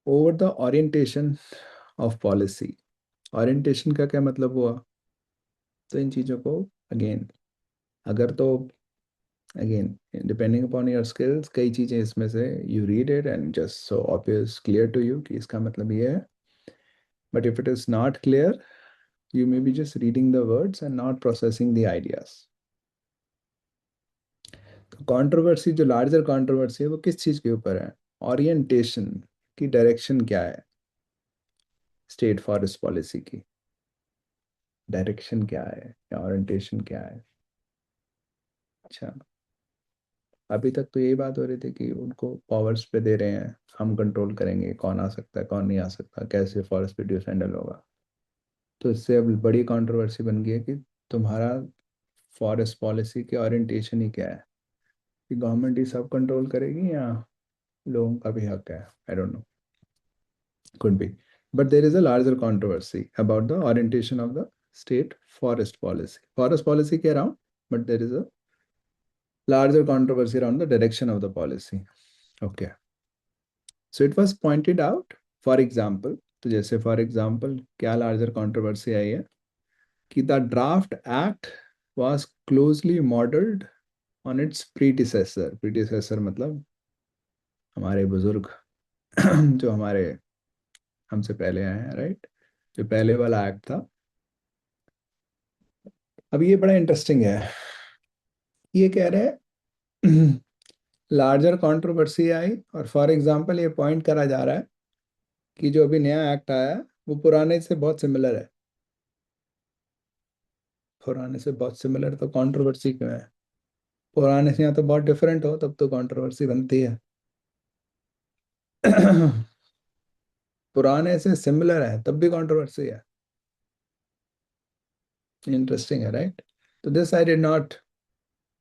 Over the orientation of policy. Orientation का क्या मतलब हुआ? तो इन चीज़ों को अगेन, अगर तो again depending upon your skills, कई चीज़ें इसमें से you read it and just so obvious clear to you कि इसका मतलब ये है. But if it is not clear, you may be just reading the words and not processing the ideas. तो कंट्रोवर्सी, जो लार्जर कंट्रोवर्सी है, वो किस चीज के ऊपर है? ओरिएंटेशन की, डायरेक्शन क्या है स्टेट फॉरेस्ट पॉलिसी की? डायरेक्शन क्या है या ओरिएंटेशन क्या है? अच्छा, अभी तक तो यही बात हो रही थी कि उनको पावर्स पे दे रहे हैं, हम कंट्रोल करेंगे कौन आ सकता है कौन नहीं आ सकता, कैसे फॉरेस्ट प्रोड्यूस हैंडल होगा. तो इससे अब बड़ी कंट्रोवर्सी बन गई है कि तुम्हारा फॉरेस्ट पॉलिसी की ओरिएंटेशन ही क्या है, कि गवर्नमेंट ही सब कंट्रोल करेगी या लोगों का भी हक है. आई don't no, could be. But there is a larger controversy about the orientation of the state forest policy. Forest policy के around, but there is a larger controversy around the direction of the policy. Okay. So it was pointed out, for example, तो जैसे for example क्या larger controversy आई है कि the draft act was closely modeled on its predecessor. Predecessor मतलब हमारे बुजुर्ग जो हमारे हमसे पहले आए हैं, राइट? जो पहले वाला एक्ट था. अब ये बड़ा इंटरेस्टिंग है. ये कह रहे हैं लार्जर कंट्रोवर्सी आई, और फॉर एग्जांपल ये पॉइंट करा जा रहा है कि जो अभी नया एक्ट आया है वो पुराने से बहुत सिमिलर है. पुराने से बहुत सिमिलर तो कंट्रोवर्सी क्यों है? पुराने से यहाँ तो बहुत डिफरेंट हो तब तो कंट्रोवर्सी बनती है. पुराने से सिमिलर है तब भी कंट्रोवर्सी है. इंटरेस्टिंग है, राइट? तो this I did not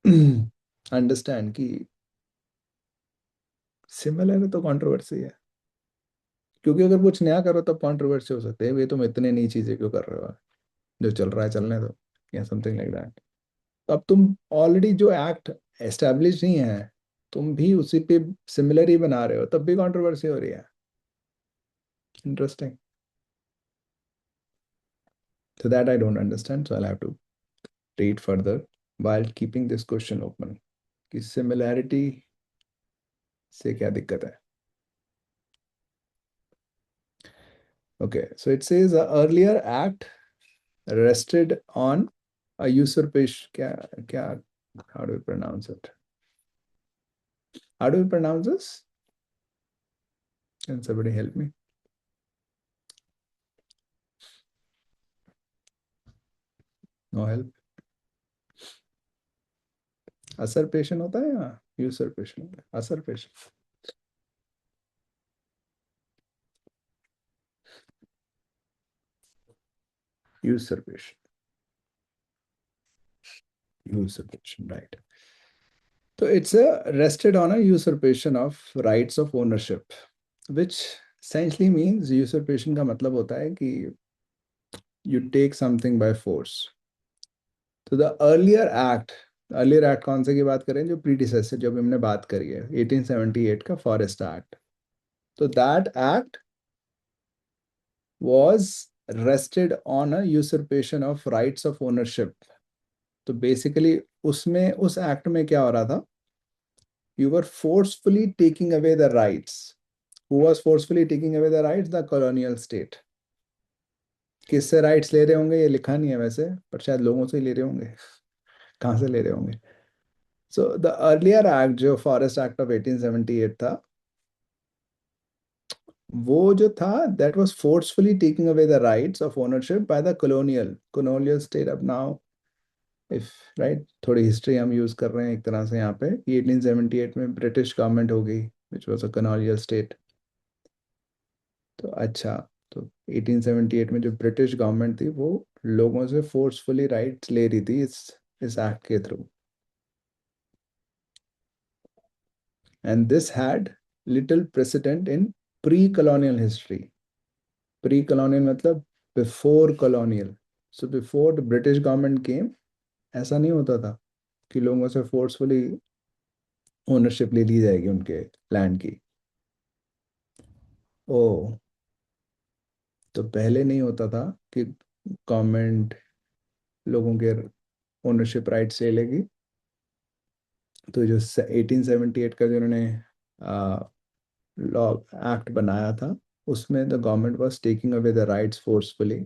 understand कि सिमिलर है तो कंट्रोवर्सी है. क्योंकि अगर कुछ नया करो तब कंट्रोवर्सी हो सकती है, ये तुम इतने नई चीजें क्यों कर रहे हो, जो चल रहा है चलने दो, या समथिंग लाइक दैट. तो अब तुम ऑलरेडी जो एक्ट एस्टेब्लिश नहीं है, तुम भी उसी पे सिमिलर ही बना रहे हो, तब भी कंट्रोवर्सी हो रही है. Interesting. So that I don't understand, so I'll have to read further while keeping this question open कि similarity से क्या दिक्कत है. Okay, so it says the earlier act rested on a usurpation. क्या, how do we pronounce it? How do we pronounce this? Can somebody help me? No help. असरपेशन होता है या usurpation होता है? असरपेशन. यूसरपेशन. Usurpation, right. तो it's rested on a usurpation of rights of ownership, which essentially means usurpation का मतलब होता है कि you take something by force. तो द अर्लियर एक्ट कौन से की बात करें? जो प्रीडिसेसर, जो अभी हमने बात करी है 1878 का फॉरेस्ट एक्ट. तो that act was rested on a usurpation of rights of ownership. तो बेसिकली उसमें, उस एक्ट में क्या हो रहा था? You were forcefully taking away the rights. Who was forcefully taking away the rights? The colonial state. किससे राइट्स ले रहे होंगे ये लिखा नहीं है वैसे, पर शायद लोगों से ही ले रहे होंगे. कहाँ से ले रहे होंगे? सो द अर्लियर एक्ट, जो फॉरेस्ट एक्ट ऑफ 1878 था, वो जो था, that was forcefully taking away the rights of ownership by the colonial state. अब नाउ इफ, राइट, थोड़ी हिस्ट्री हम यूज कर रहे हैं एक तरह से यहाँ पे. 1878 में ब्रिटिश गवर्नमेंट हो गई, which was a colonial state. तो अच्छा, तो 1878 में जो ब्रिटिश गवर्नमेंट थी वो लोगों से फोर्सफुली राइट्स ले रही थी इस एक्ट के through. And this had little precedent in pre-colonial history. Pre-colonial मतलब before colonial. So before the British government came, ऐसा नहीं होता था कि लोगों से फोर्सफुली ओनरशिप ले ली जाएगी उनके लैंड की। ओ, तो पहले नहीं होता था कि गवर्नमेंट लोगों के ओनरशिप राइट्स ले लेगी। तो जो 1878 का जो उन्होंने लॉ एक्ट बनाया था, उसमें the government was taking away the rights forcefully.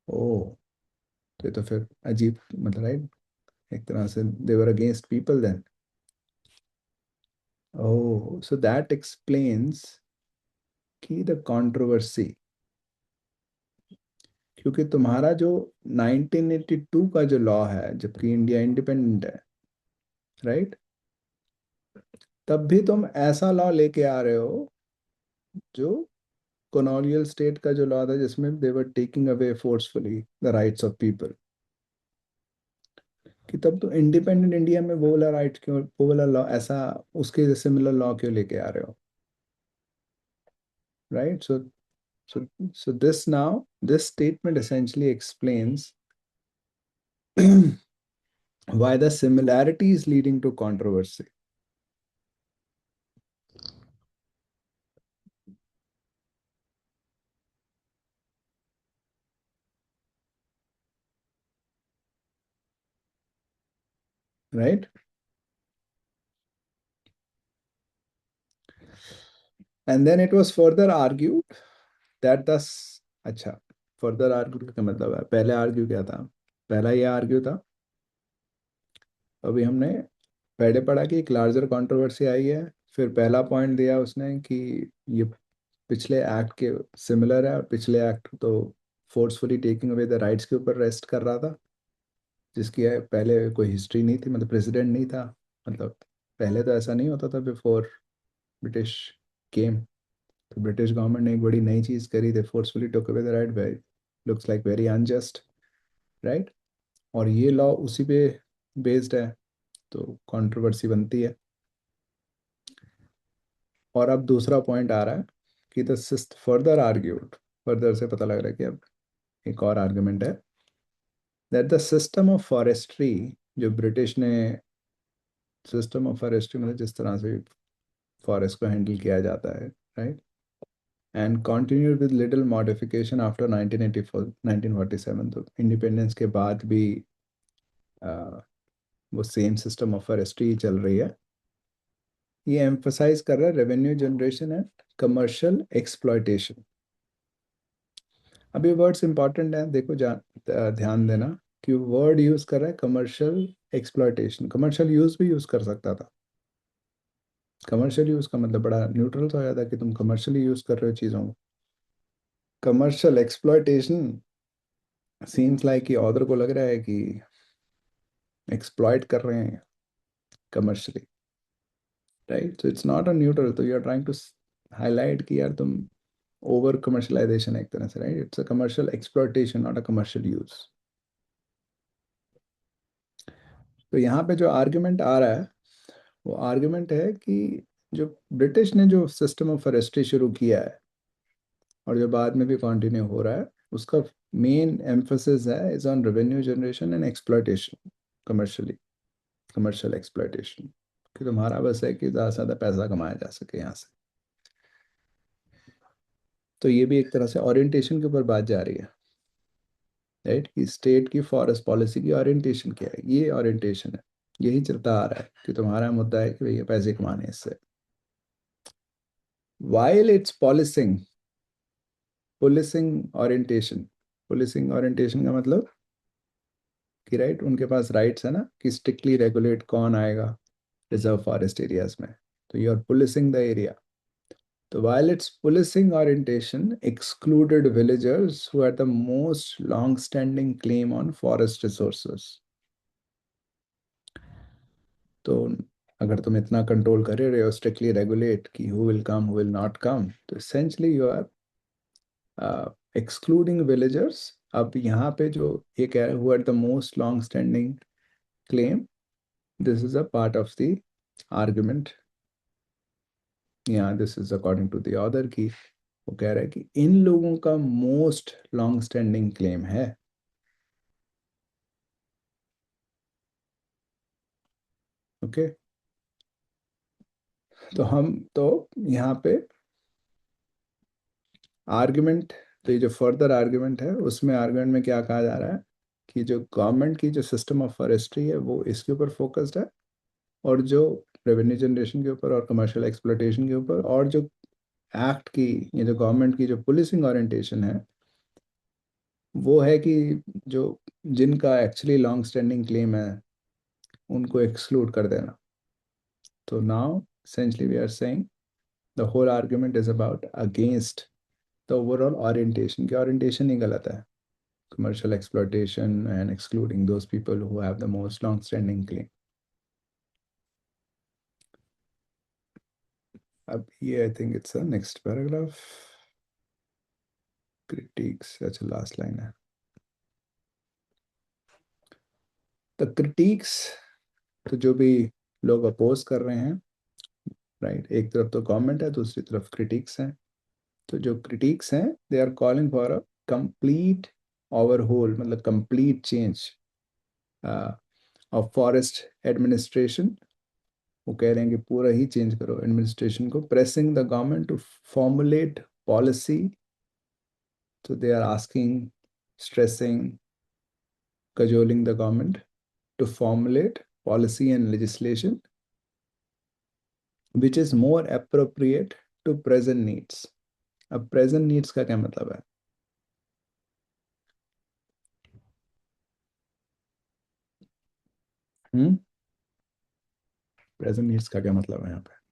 Oh, तो ये तो फिर अजीब, मतलब राइट, एक तरह से they were against people then. Oh, so that explains की द कंट्रोवर्सी। क्योंकि तुम्हारा जो 1982 का जो लॉ है, जबकि इंडिया इंडिपेंडेंट है, राइट, तब भी तुम ऐसा लॉ लेके आ रहे हो जो कॉलोनियल स्टेट का जो लॉ था, जिसमें they were taking away forcefully the rights of people. कि तब तो इंडिपेंडेंट इंडिया में वो वाला राइट क्यों, वो वाला लॉ ऐसा, उसके सिमिलर लॉ क्यों लेके आ रहे हो, right? So this now, this statement essentially explains why the similarity is leading to controversy, right? And then it was further argued that अच्छा, further argued का मतलब है, पहले आर्ग्यू क्या था? पहला ये आर्ग्यू था, अभी हमने पहले पढ़ा कि एक लार्जर कंट्रोवर्सी आई है। फिर पहला पॉइंट दिया उसने कि ये पिछले एक्ट के सिमिलर है, और पिछले एक्ट तो forcefully taking away the rights के ऊपर रेस्ट कर रहा था, जिसकी पहले कोई हिस्ट्री नहीं थी, मतलब प्रेसिडेंट नहीं था। मतलब पहले तो ऐसा नहीं होता था बिफोर ब्रिटिश केम। तो ब्रिटिश गवर्नमेंट ने एक बड़ी नई चीज़ करी, they forcefully took away the right, very looks like very unjust, right? और ये लॉ उसी पे बेस्ड है, तो कंट्रोवर्सी बनती है। और अब दूसरा पॉइंट आ रहा है कि द फर्दर आर्ग्यूड, फर्दर से पता लग रहा है कि अब एक और आर्गुमेंट है, that the system of forestry, जो ब्रिटिश ने सिस्टम ऑफ फॉरेस्ट्री मतलब जिस तरह से फॉरेस्ट को हैंडल किया जाता है, right, and continued with little modification after 1984 1947, तो इंडिपेंडेंस के बाद भी वो सेम सिस्टम ऑफ फॉरेस्ट्री चल रही है। ये एम्फसाइज कर रहा है revenue generation and commercial exploitation. अब ये वर्ड्स इंपॉर्टेंट हैं, देखो ध्यान देना कि वर्ड यूज कर रहा है कमर्शियल एक्सप्लॉयटेशन। कमर्शियल यूज भी यूज कर सकता था। कमर्शियल यूज का मतलब बड़ा न्यूट्रल सा हो जाता है कि तुम कमर्शियली यूज कर रहे हो चीज़ों को। कमर्शियल एक्सप्लॉयटेशन सीम्स लाइक कि ऑथर को लग रहा है कि एक्सप्लॉयट कर रहे हैं commercially, right? So it's not a neutral, तो you are trying to highlight कि यार तुम ओवर कमर्शलाइजेशन है एक तरह से, राइट? It's a commercial exploitation, not a commercial use. तो यहाँ पे जो आर्ग्यूमेंट आ रहा है, वो आर्ग्यूमेंट है कि जो ब्रिटिश ने जो सिस्टम ऑफ फॉरेस्ट्री शुरू किया है, और जो बाद में भी कंटिन्यू हो रहा है, उसका मेन एम्फोसिस है is on revenue generation and exploitation, commercially, commercial exploitation, कि तुम्हारा बस है कि ज़्यादा से ज़्यादा पैसा कमाया जा सके यहाँ से। तो ये भी एक तरह से ओरिएंटेशन के ऊपर बात जा रही है, राइट? कि स्टेट की फॉरेस्ट पॉलिसी की ओरिएंटेशन क्या है, ये ओरिएंटेशन है। यही चलता आ रहा है कि तुम्हारा मुद्दा है कि भैया पैसे कमाने हैं इससे। While it's policing, policing orientation, policing orientation का मतलब कि राइट, उनके पास राइट्स है ना कि स्ट्रिक्टली रेगुलेट कौन आएगा रिजर्व फॉरेस्ट एरियाज में, तो you are policing the area. तो while its policing orientation excluded villagers who had the most long-standing claim on forest resources, तो अगर तुम इतना कंट्रोल कर ही रहे हो, स्ट्रिक्टली रेगुलेट कि who will come who will not come, तो essentially you are excluding villagers. अब यहाँ पे जो ये कह रहे हैं, who at the most long standing claim, this is a part of the argument, यहाँ this is according to the author की वो कह रहा है कि इन लोगों का मोस्ट लॉन्ग स्टैंडिंग क्लेम है। ओके, तो हम तो यहाँ पे आर्ग्यूमेंट, तो ये जो फर्दर आर्ग्यूमेंट है उसमें आर्ग्यूमेंट में क्या कहा जा रहा है कि जो गवर्नमेंट की जो सिस्टम ऑफ फॉरेस्ट्री है वो इसके ऊपर फोकस्ड है, और जो रेवेन्यू जनरेशन के ऊपर और कमर्शियल एक्सप्लोइटेशन के ऊपर, और जो एक्ट की, ये जो गवर्नमेंट की जो पुलिसिंग ओरिएंटेशन है वो है कि जो जिनका एक्चुअली लॉन्ग स्टैंडिंग क्लेम है उनको एक्सक्लूड कर देना। तो now essentially we are saying the whole argument is about against the overall orientation, कि orientation ही गलत है, commercial exploitation and excluding those people who have the most long standing claim। अब ये I think it's next paragraph, critics, अच्छा last line है। The critics, तो जो भी लोग अपोज कर रहे हैं, राइट, एक तरफ तो गवर्नमेंट है, दूसरी तरफ क्रिटिक्स हैं। तो जो क्रिटिक्स हैं they are calling for a complete overhaul, मतलब complete change of forest administration. वो कह रहे हैं कि पूरा ही चेंज करो एडमिनिस्ट्रेशन को, pressing the government to formulate policy. तो they are asking, stressing, cajoling the government to formulate policy and legislation which is more appropriate to present needs। अब present needs का क्या मतलब है? हम्म, present needs का क्या मतलब है यहाँ पे?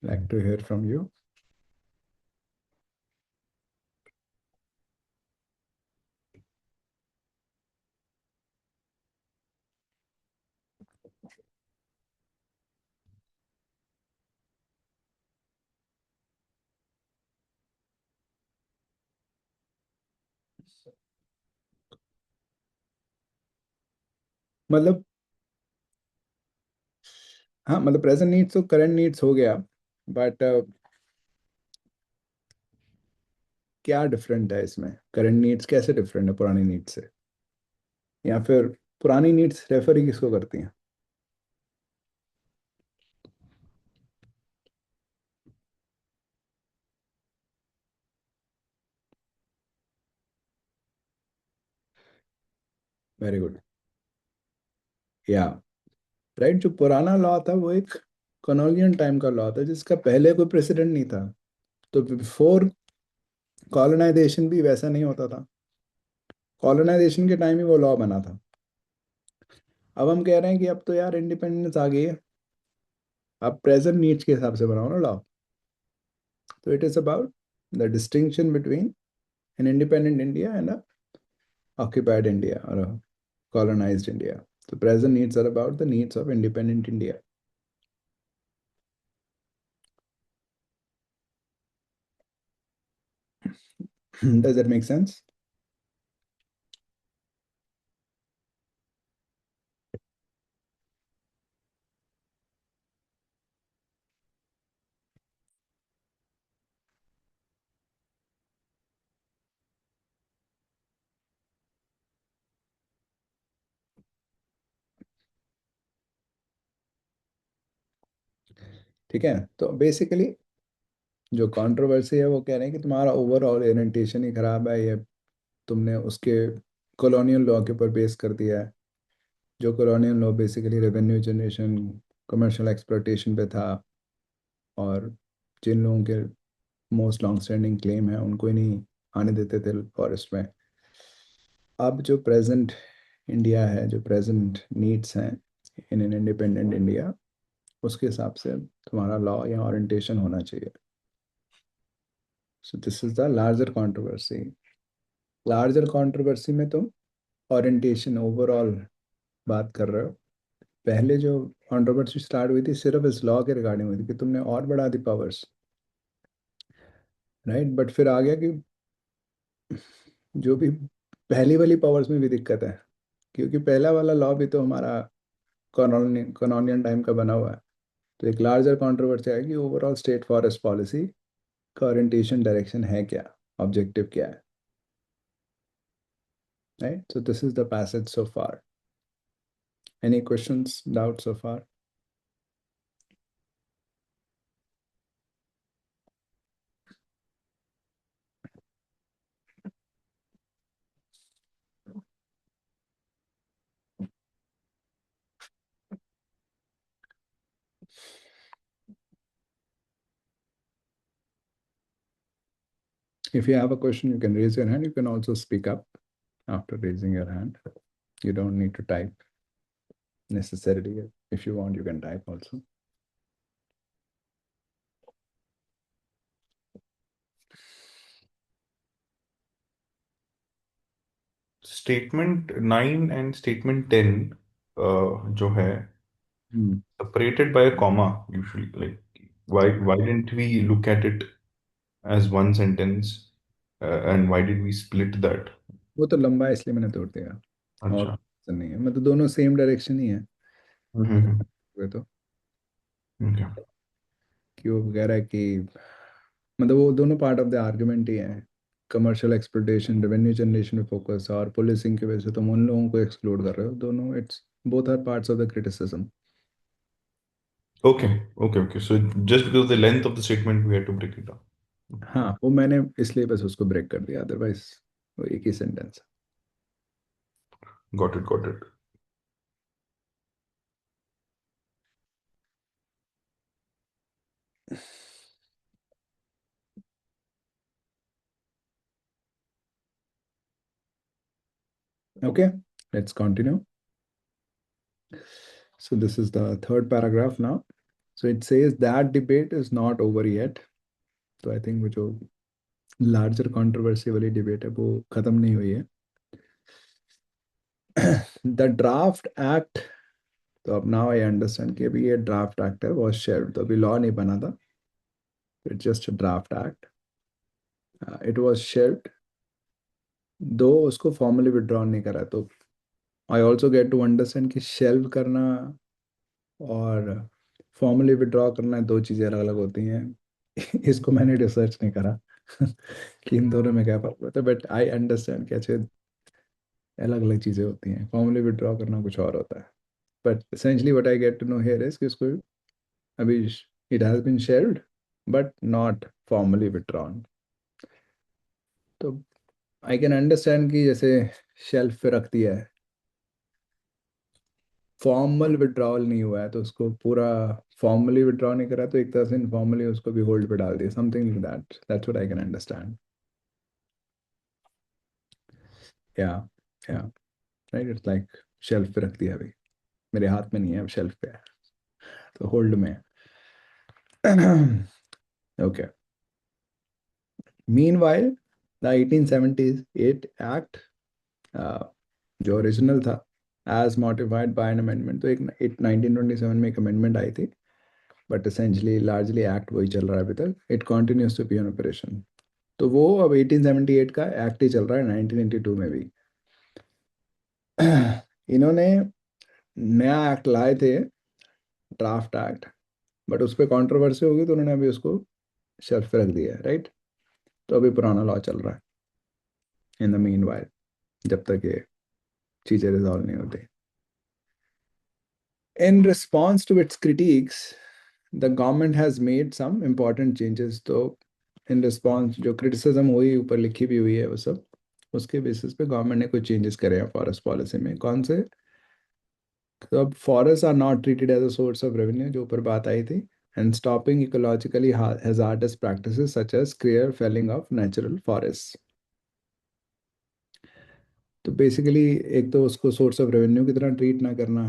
Like to hear from you। मतलब, हाँ मतलब प्रेजेंट नीड्स तो करंट नीड्स हो गया, बट क्या डिफरेंट है इसमें? करंट नीड्स कैसे डिफरेंट है पुरानी नीड्स से? या फिर पुरानी नीड्स रेफर ही किसको करती हैं? Very good. या राइट, जो पुराना लॉ था वो एक कॉलोनियल टाइम का लॉ था जिसका पहले कोई प्रेसिडेंट नहीं था। तो बिफोर कॉलोनाइजेशन भी वैसा नहीं होता था, कॉलोनाइजेशन के टाइम ही वो लॉ बना था। अब हम कह रहे हैं कि अब तो यार इंडिपेंडेंस आ गई है, अब प्रेजेंट नीड्स के हिसाब से बनाओ ना लॉ। तो it is about the distinction between an independent India and a occupied India or a colonized India। So present needs are about the needs of independent India। Does that make sense? ठीक है, तो basically जो controversy है वो कह रहे हैं कि तुम्हारा ओवरऑल ओरिएंटेशन ही खराब है, ये तुमने उसके कॉलोनियल लॉ के ऊपर बेस कर दिया है। जो colonial law basically revenue generation, commercial exploitation पे था, और जिन लोगों के मोस्ट लॉन्ग स्टैंडिंग क्लेम है उनको ही नहीं आने देते थे फॉरेस्ट में। अब जो प्रेजेंट इंडिया है, जो प्रेजेंट नीड्स हैं इन एन इंडिपेंडेंट इंडिया, उसके हिसाब से तुम्हारा लॉ या ओरिएंटेशन होना चाहिए। सो this is the larger controversy. Larger controversy में तुम ओरिएंटेशन ओवरऑल बात कर रहे हो। पहले जो कंट्रोवर्सी स्टार्ट हुई थी सिर्फ इस लॉ के रिगार्डिंग हुई थी कि तुमने और बढ़ा दी पावर्स, राइट, बट फिर आ गया कि जो भी पहली वाली पावर्स में भी दिक्कत है, क्योंकि पहला वाला लॉ भी तो हमारा कॉलोनियल टाइम का बना हुआ है। तो एक लार्जर कंट्रोवर्सी है कि ओवरऑल स्टेट फॉरेस्ट पॉलिसी का ओरिएंटेशन डायरेक्शन है क्या, ऑब्जेक्टिव क्या है, right? So this is the passage so far. Any questions, doubt so far? If you have a question, you can raise your hand. You can also speak up after raising your hand. You don't need to type necessarily. If you want, you can type also. Statement 9 and statement 10 जो है Hmm. separated by a comma usually, like why didn't we look at it as one sentence, and why did we split that? वो तो लंबा है इसलिए मैंने तोड़ दिया, और अच्छा। reason नहीं है, मतलब दोनों सेम डायरेक्शन ही है। हम्म। वो तो ओके। कि वो कह रहा है कि मतलब वो दोनों पार्ट ऑफ द आर्गुमेंट ही है। कमर्शियल एक्सप्लोटेशन, रेवेन्यू जनरेशन पे फोकस, और पुलिसिंग की वजह से तुम उन लोगों को एक्सक्लूड कर रहे हो। दोनों, it's both are parts of the criticism. Okay okay okay, so just because the length of the statement we had to break it down. हाँ, वो मैंने इसलिए बस उसको ब्रेक कर दिया, अदरवाइज वो एक ही sentence. Got it got it. Okay, let's continue. So this is the third paragraph now. So it says that debate is not over yet. तो आई थिंक वो जो लार्जर कंट्रोवर्सी वाली डिबेट है वो खत्म नहीं हुई है। द ड्राफ्ट एक्ट, तो अब नाउ आई अंडरस्टैंड कि अभी ये ड्राफ्ट एक्ट है, वो शेल्ड, तो अभी लॉ नहीं बना था, it's just draft act. It was shelved, though उसको फॉर्मली विड्रॉ नहीं करा। तो I also get to understand कि शेल्व करना और फॉर्मली विड्रॉ करना दो चीज़ें अलग अलग होती हैं। इसको मैंने रिसर्च नहीं करा कि इन दोनों में क्या फर्क होता है, बट आई अंडरस्टैंड कैसे अलग अलग चीज़ें होती हैं। फॉर्मली विड्रॉ करना कुछ और होता है, but essentially what I get to know here is कि उसको अभी it has been shelved but not formally withdrawn। तो आई कैन अंडरस्टैंड कि जैसे शेल्फ पे रख दिया है, फॉर्मल विड्रॉवल नहीं हुआ है, तो उसको पूरा फॉर्मली विड्रॉ नहीं करा, तो एक तरह से इनफॉर्मली उसको भी होल्ड पे डाल दिया, something like that. That's what I can understand. या या राइट, इट्स लाइक शेल्फ पे रख दिया, अभी मेरे हाथ में नहीं है, अब शेल्फ पे है, तो होल्ड में है। ओके। मीनवाइल द 1878 एक्ट, जो ओरिजिनल था, as modified by an amendment, तो एक 1927 में एक अमेंडमेंट आई थी, बट एसेंशली लार्जली एक्ट वही चल रहा है अभी तक। It continues to be on operation. तो वो अब 1878 का एक्ट ही चल रहा है 1982 में भी। इन्होंने नया एक्ट लाए थे, ड्राफ्ट एक्ट, बट उस पर कॉन्ट्रोवर्सी होगी तो उन्होंने अभी उसको शेल्फ पे रख दिया है, राइट? तो अभी पुराना लॉ चल रहा है इन द मीन वाइल, जब तक ये चीज़ें रिजॉल्व नहीं होती। In response to its critiques, the government has made some important changes। तो इन रिस्पॉन्स जो क्रिटिसिज्म हुई, ऊपर लिखी भी हुई है वो सब, उसके बेसिस पे गवर्नमेंट ने कुछ चेंजेस करे हैं फॉरेस्ट पॉलिसी में। कौन से? तो अब forest are not treated as a source of revenue, जो ऊपर बात आई थी, and stopping ecologically hazardous practices such as clear felling of natural forest. तो बेसिकली एक तो उसको सोर्स ऑफ रेवेन्यू की तरह ट्रीट ना करना,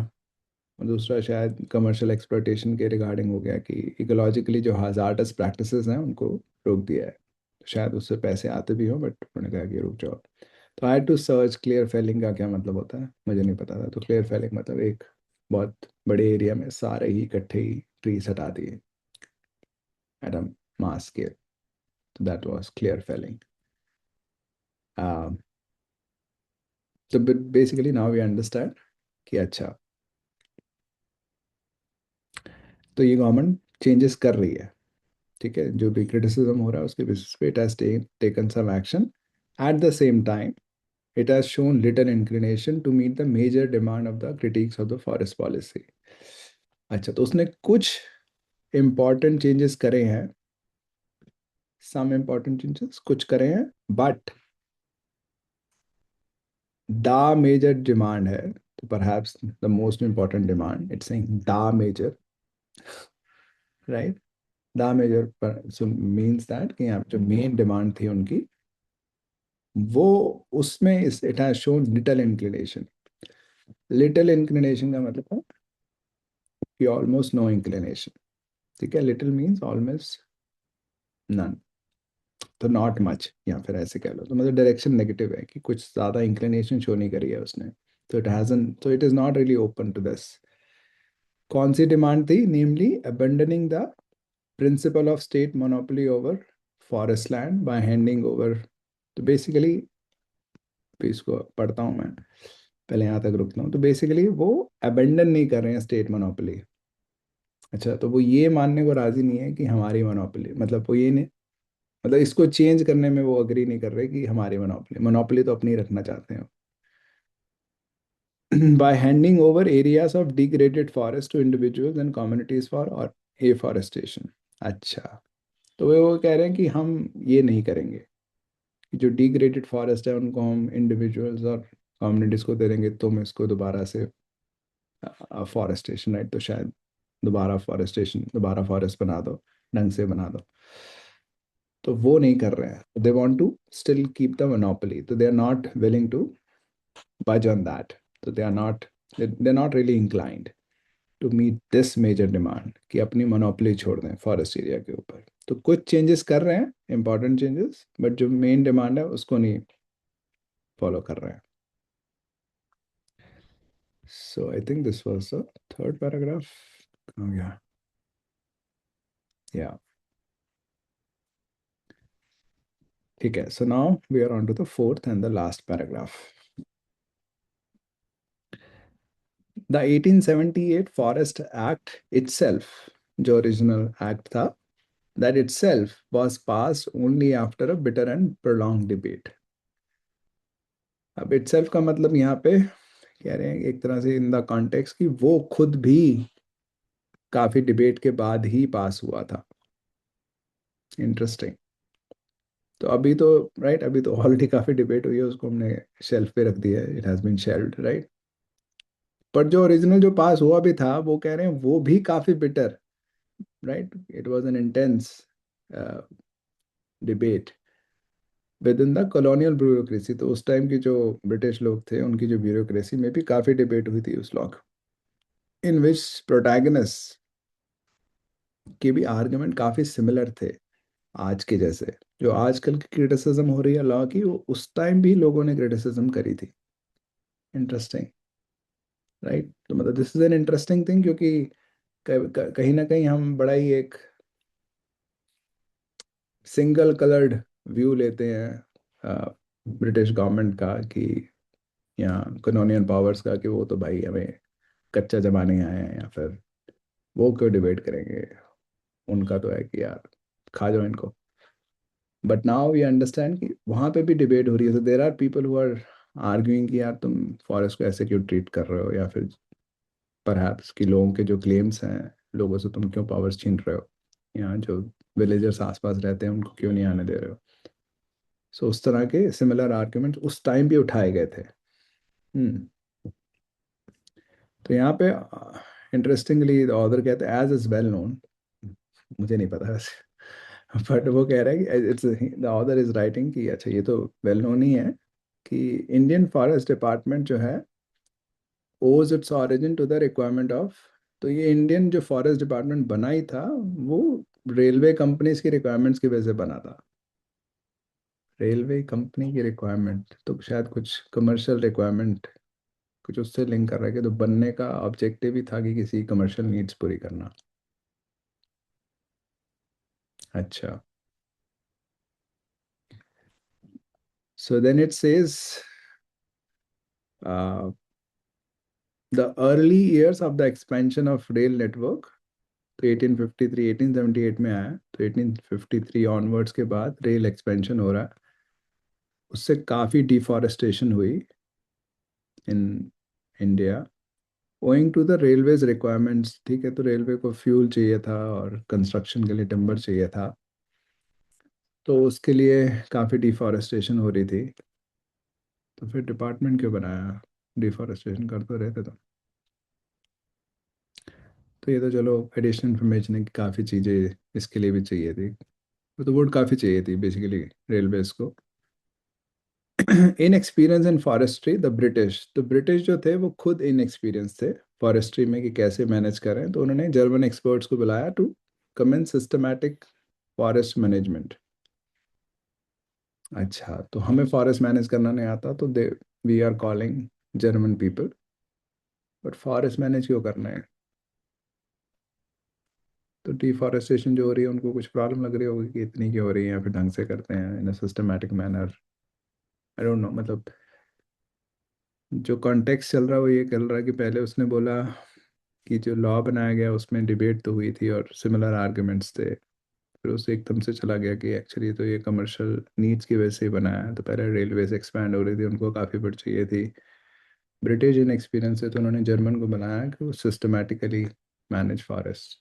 और दूसरा शायद कमर्शियल एक्सप्लोइटेशन के रिगार्डिंग हो गया कि इकोलॉजिकली जो हाजार्डस प्रैक्टिसेस हैं उनको रोक दिया है। तो शायद उससे पैसे आते भी हों, बट उन्होंने कहा कि रुक जाओ। तो आई टू सर्च क्लियर फेलिंग का क्या मतलब होता है, मुझे नहीं पता था। तो क्लियर फेलिंग मतलब एक बहुत बड़े एरिया में सारे ही इकट्ठे ही ट्रीज हटा दिए एट अ मास स्केल, तो दैट वाज क्लियर फेलिंग। तो बेसिकली नाउ वी अंडरस्टैंड कि अच्छा, तो ये गवर्नमेंट चेंजेस कर रही है, ठीक है, जो भी क्रिटिसिज्म हो रहा है उसके बेसिस पे it has taken some action. At the same time it has shown little inclination to meet the major demand of the critiques of the forest policy। अच्छा, तो उसने कुछ important changes करे हैं, some important changes कुछ करे हैं, but the major demand है, तो perhaps the most important demand, it's saying the major, right? The major so means that कि यहाँ पे जो main demand थी उनकी, वो उसमें इस it has shown little inclination। little inclination का मतलब है कि almost no inclination, ठीक है, लिटिल मीन्स ऑलमोस्ट नन, तो नॉट मच, या फिर ऐसे कह लो, तो मतलब डायरेक्शन नेगेटिव है कि कुछ ज़्यादा इंक्लिनेशन शो नहीं करी है उसने। तो इट हैजन, तो it is not really open to this. कौन सी डिमांड थी? Namely abandoning the principle of state monopoly over forest land by handing over. तो बेसिकली, इसको पढ़ता हूँ मैं, पहले यहाँ तक रुकता हूँ। तो बेसिकली वो अबेंडन नहीं कर रहे हैं स्टेट मोनोपोली। अच्छा, तो वो ये मानने को राजी नहीं है कि हमारी मोनोपोली, मतलब वो ये नहीं, मतलब इसको चेंज करने में वो अग्री नहीं कर रहे कि हमारी मोनोपोली, मोनोपोली तो अपनी रखना चाहते हैं। By handing over areas of degraded forest to individuals and communities for और एफॉरेस्टेशन। अच्छा, तो वो कह रहे हैं कि हम ये नहीं करेंगे कि जो डिग्रेडेड फॉरेस्ट है उनको हम इंडिविजुअल्स और कम्युनिटीज को दे देंगे, तुम इसको दोबारा से फॉरेस्टेशन, राइट, तो शायद दोबारा फॉरेस्टेशन, दोबारा फॉरेस्ट बना दो, ढंग से बना दो। तो वो नहीं कर रहे हैं, they want to still keep the monopoly, तो they are not willing to budge on that। So they're not really inclined to meet this major demand कि अपनी मोनोपोली छोड़ दें फॉरेस्ट एरिया के ऊपर। तो कुछ चेंजेस कर रहे हैं, इंपॉर्टेंट चेंजेस, बट जो मेन डिमांड है उसको नहीं फॉलो कर रहे हैं। So I think this was the third paragraph. हो गया, या ठीक है। So now we are on to the fourth and the last paragraph. The 1878 forest act itself, जो ओरिजिनल एक्ट था, that itself was passed only after a bitter and prolonged debate। अब itself का मतलब यहाँ पे कह रहे हैं एक तरह से इन द कॉन्टेक्स्ट कि वो खुद भी काफी डिबेट के बाद ही पास हुआ था। इंटरेस्टिंग। तो अभी तो, राइट, अभी तो ऑलरेडी काफी डिबेट हुई है, उसको हमने शेल्फ पे रख दिया है, it has been shelved, right. पर जो ओरिजिनल जो पास हुआ भी था, वो कह रहे हैं वो भी काफी bitter, right, it was an intense debate with in the colonial bureaucracy. तो उस टाइम की जो ब्रिटिश लोग थे, उनकी जो ब्यूरोक्रेसी में भी काफ़ी डिबेट हुई थी उस लॉ, इन विच प्रोटैगनिस्ट के भी आर्गुमेंट काफ़ी सिमिलर थे आज के जैसे। जो आजकल की क्रिटिसिज्म हो रही है लॉ की, वो उस टाइम भी लोगों ने क्रिटिसिज्म करी थी। Interesting, right. तो मतलब this is an interesting thing, क्योंकि कहीं ना कहीं हम बड़ा ही एक सिंगल कलर्ड व्यू लेते हैं ब्रिटिश गवर्नमेंट का, कि या कॉलोनियल पावर्स का, कि वो तो भाई हमें कच्चा जमाने आए हैं, या फिर वो क्यों डिबेट करेंगे, उनका तो है कि यार खा जाओ इनको। बट नाउ वी अंडरस्टैंड कि वहाँ पे भी डिबेट हो रही है। तो there are people who are arguing कि यार तुम फॉरेस्ट को ऐसे क्यों ट्रीट कर रहे हो, या फिर परहैप्स कि लोगों के जो क्लेम्स हैं, लोगों से तुम क्यों पावर्स छीन रहे हो, यहाँ जो विलेजर्स आसपास रहते हैं उनको क्यों नहीं आने दे रहे हो। सो उस तरह के सिमिलर आर्ग्यूमेंट उस टाइम भी उठाए गए थे। हम्म। तो यहाँ पे इंटरेस्टिंगली ऑथर कहते हैं एज इज वेल नोन, मुझे नहीं पता वैसे, बट वो कह रहा है कि it's the author is writing कि अच्छा, ये तो वेल नोन ही है कि इंडियन फॉरेस्ट डिपार्टमेंट जो है owes its origin to the requirement of. तो ये इंडियन जो फॉरेस्ट डिपार्टमेंट बना ही था, वो रेलवे कंपनीज की रिक्वायरमेंट्स की वजह से बना था। रेलवे कंपनी की रिक्वायरमेंट, तो शायद कुछ कमर्शियल रिक्वायरमेंट, कुछ उससे लिंक कर रहा है कि तो बनने का ऑब्जेक्टिव ही था कि किसी कमर्शियल नीड्स पूरी करना। अच्छा, so then it says The early years of the expansion of rail network, तो 1853 1878 में आया, तो 1853 ऑनवर्ड्स के बाद रेल एक्सपेंशन हो रहा है, उससे काफ़ी डिफॉरेस्टेशन हुई in India, owing to the railways requirements. ठीक है, तो रेलवे को फ्यूल चाहिए था और कंस्ट्रक्शन के लिए टिम्बर चाहिए था, तो उसके लिए काफ़ी डिफॉरेस्टेशन हो रही थी, तो फिर डिपार्टमेंट क्यों बनाया, डिफॉरेस्टेशन कर तो रहे थे तो ये तो चलो एडिशनल इन्फॉर्मेशन है कि काफ़ी चीज़ें इसके लिए भी चाहिए थी, तो वुड काफ़ी चाहिए थी बेसिकली रेलवेज को। In experience in forestry, the British जो थे वो खुद इन एक्सपीरियंस थे फॉरेस्ट्री में कि कैसे मैनेज करें, तो उन्होंने जर्मन एक्सपर्ट्स को बुलाया to commence systematic forest management. अच्छा, तो हमें फॉरेस्ट मैनेज करना नहीं आता, तो they we are calling German people, but forest manage क्यों करना है? तो डिफॉरेस्टेशन जो हो रही है उनको कुछ प्रॉब्लम लग रही होगी कि इतनी क्यों हो रही है, या फिर ढंग से करते हैं in a systematic manner, I don't know. मतलब जो कॉन्टेक्स्ट चल रहा है वो ये चल रहा है कि पहले उसने बोला कि जो लॉ बनाया गया उसमें डिबेट तो हुई थी और सिमिलर आर्गुमेंट्स थे, फिर उससे एकदम से चला गया कि एक्चुअली तो ये कमर्शियल नीड्स की वजह से ही बनाया है। तो पहले रेलवेज एक्सपैंड हो रही थी, उनको काफ़ी बढ़ चाहिए थी, ब्रिटिश इन एक्सपीरियंस है, तो उन्होंने जर्मन को बनाया कि वो सिस्टमैटिकली मैनेज फॉरेस्ट।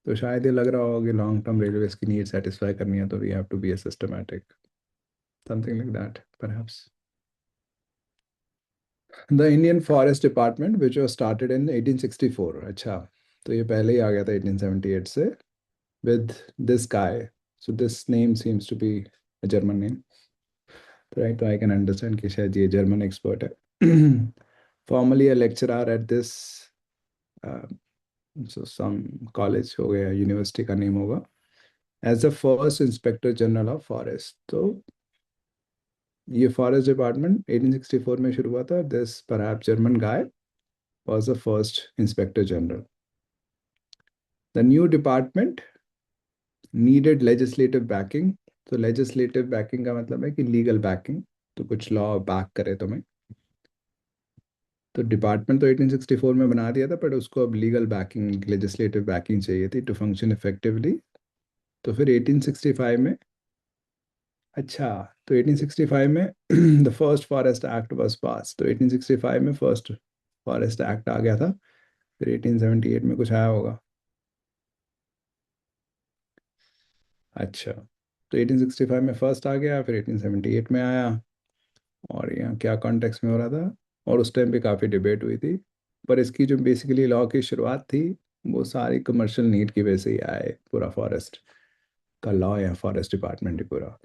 तो शायद ये लग रहा होगा कि लॉन्ग टर्म रेलवेज की नीड सेटिस्फाई करनी है तो we have to be a systematic, something like that perhaps. The Indian forest department which was started in 1864। अच्छा, तो ये पहले ही आ गया था 1878 से, with this guy. So this name seems to be a German name, right? So I can understand कि शायद ये German expert है. Formerly a lecturer at this, uh, so some college हो गया, university का name होगा, as the first inspector general of forest. तो ये forest department 1864 में शुरू हुआ था. This perhaps German guy was the first inspector general. The new department needed legislative backing. तो legislative backing का मतलब है कि legal backing, तो कुछ लॉ बैक करे तुम्हें। तो डिपार्टमेंट तो 1864 में बना दिया था, बट उसको अब लीगल बैकिंग, लेजिस्लेटिव बैकिंग चाहिए थी टू फंक्शन इफेक्टिवली। तो फिर 1865 में, अच्छा, तो 1865 में the first forest act was pass, तो 1865 में फर्स्ट फॉरेस्ट एक्ट आ गया था, फिर 1878 में कुछ आया होगा। अच्छा, तो 1865 में फर्स्ट आ गया, फिर 1878 में आया, और यहाँ क्या कॉन्टेक्स्ट में हो रहा था, और उस टाइम पे काफ़ी डिबेट हुई थी, पर इसकी जो बेसिकली लॉ की शुरुआत थी वो सारी कमर्शियल नीड की वजह से ही आए, पूरा फॉरेस्ट का लॉ या फॉरेस्ट डिपार्टमेंट ही पूरा।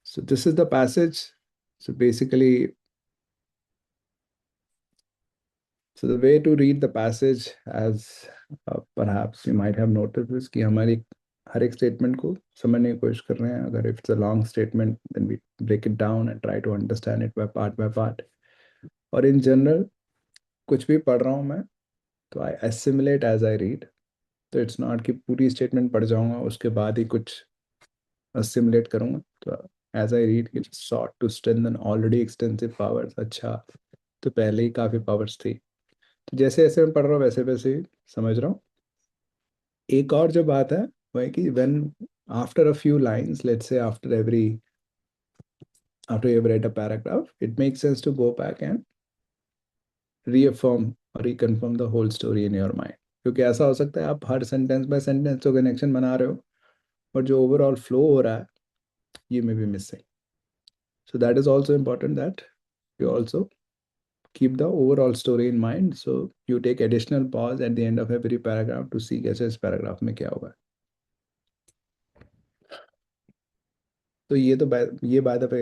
So this is the passage. So basically, so the way to read the passage, as perhaps you might have noticed, is कि हमारी हर एक स्टेटमेंट को समझने की कोशिश कर रहे हैं। अगर it's a long statement then we break it down and try to understand it by part. और इन जनरल कुछ भी पढ़ रहा हूँ मैं, तो आई एसिमुलेट एज आई रीड। तो इट्स नॉट कि पूरी स्टेटमेंट पढ़ जाऊंगा उसके बाद ही कुछ असिमुलेट करूंगा। तो as I read it sought to strengthen already extensive powers. अच्छा, तो पहले ही काफ़ी पावर्स थी, तो जैसे जैसे मैं पढ़ रहा हूँ वैसे वैसे ही समझ रहा हूँ। एक और जो बात है वो है कि when after a few lines, let's say after you've read a paragraph, it makes sense to go back and reaffirm or reconfirm the whole story in your mind, क्योंकि ऐसा हो सकता है आप हर सेंटेंस बाय सेंटेंस तो connection बना रहे हो, और जो ओवरऑल फ्लो हो रहा है ये में भी missing. So that is also important that you also keep the overall story in mind. So you take additional pause at the end of every paragraph to see कैसे इस पैराग्राफ में क्या होगा। तो ये तो ये बात पे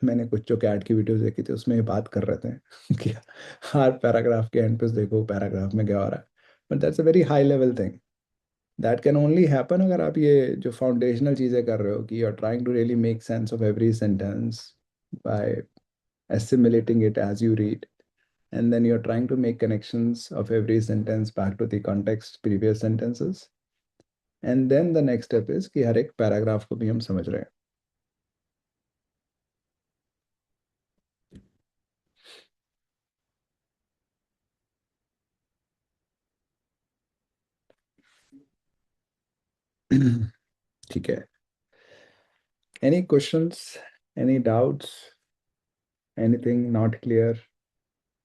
मैंने कुछ जो कैट की वीडियोस देखी थी उसमें ये बात कर रहे थे कि हर पैराग्राफ के एंड पे देखो पैराग्राफ में क्या हो रहा है, but that's a very high level thing. That can only happen अगर आप ये जो फाउंडेशनल चीज़ें कर रहे हो कि you are trying to really make sense of every sentence by assimilating it as you read, and then you're trying to make connections of every sentence back to the context previous sentences. And then the next step is कि हर एक paragraph को भी हम समझ रहे हैं. ठीक है. Any questions, any doubts, anything not clear,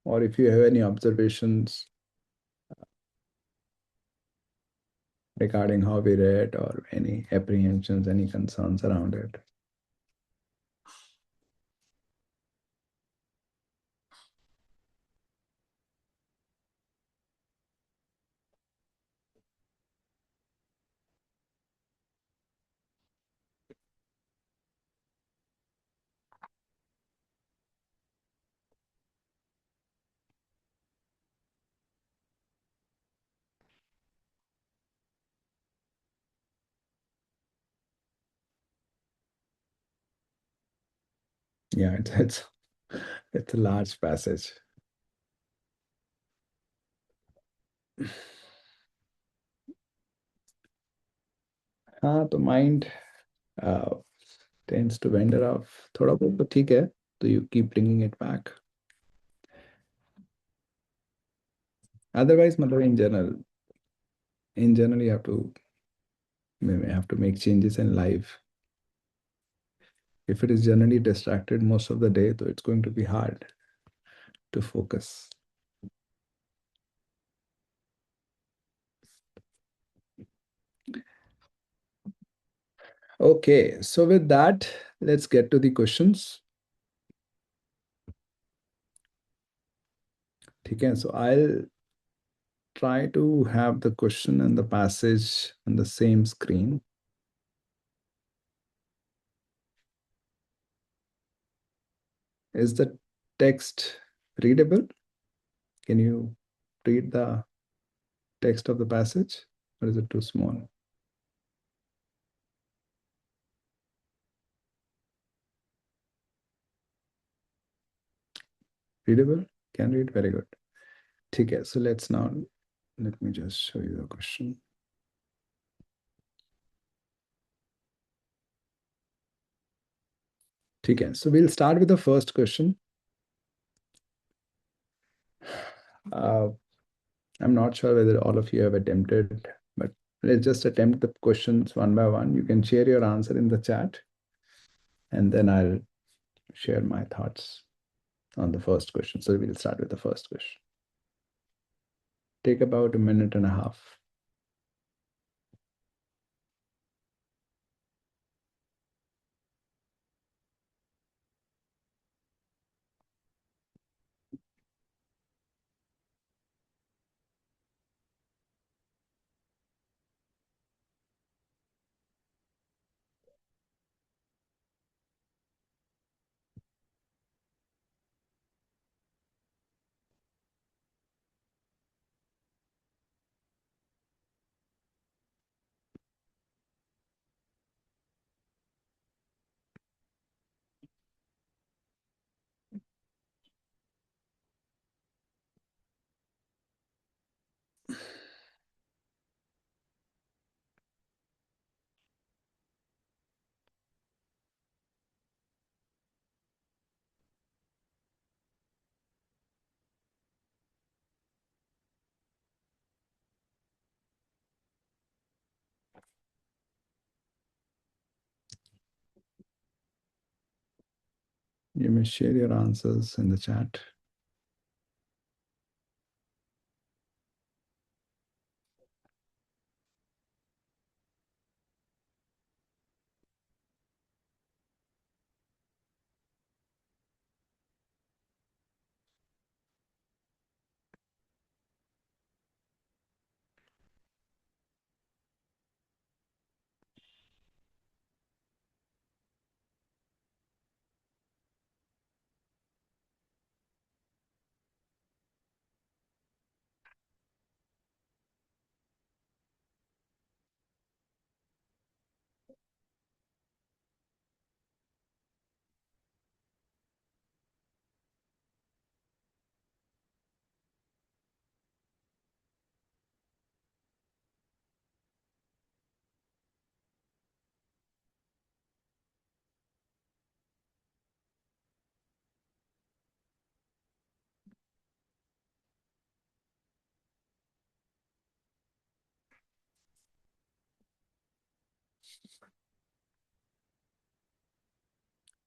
और if you have any observations regarding how we read, or any apprehensions, any concerns around it. Yeah, it's a large passage. हाँ, तो mind tends to wander off थोड़ा बहुत, तो ठीक है. तो you keep bringing it back. Otherwise, मतलब in general you have to make changes in life. If it is generally distracted most of the day, so it's going to be hard to focus. Okay, so with that, let's get to the questions. Okay, so I'll try to have the question and the passage on the same screen. Is the text readable? Can you read the text of the passage, or is it too small? Readable? Can read? Very good. Okay, so let me just show you the question. Okay, so we'll start with the first question. Uh, I'm not sure whether all of you have attempted, but let's just attempt the questions one by one. You can share your answer in the chat, and then I'll share my thoughts on the first question. So we'll start with the first question. Take about a minute and a half. You may share your answers in the chat.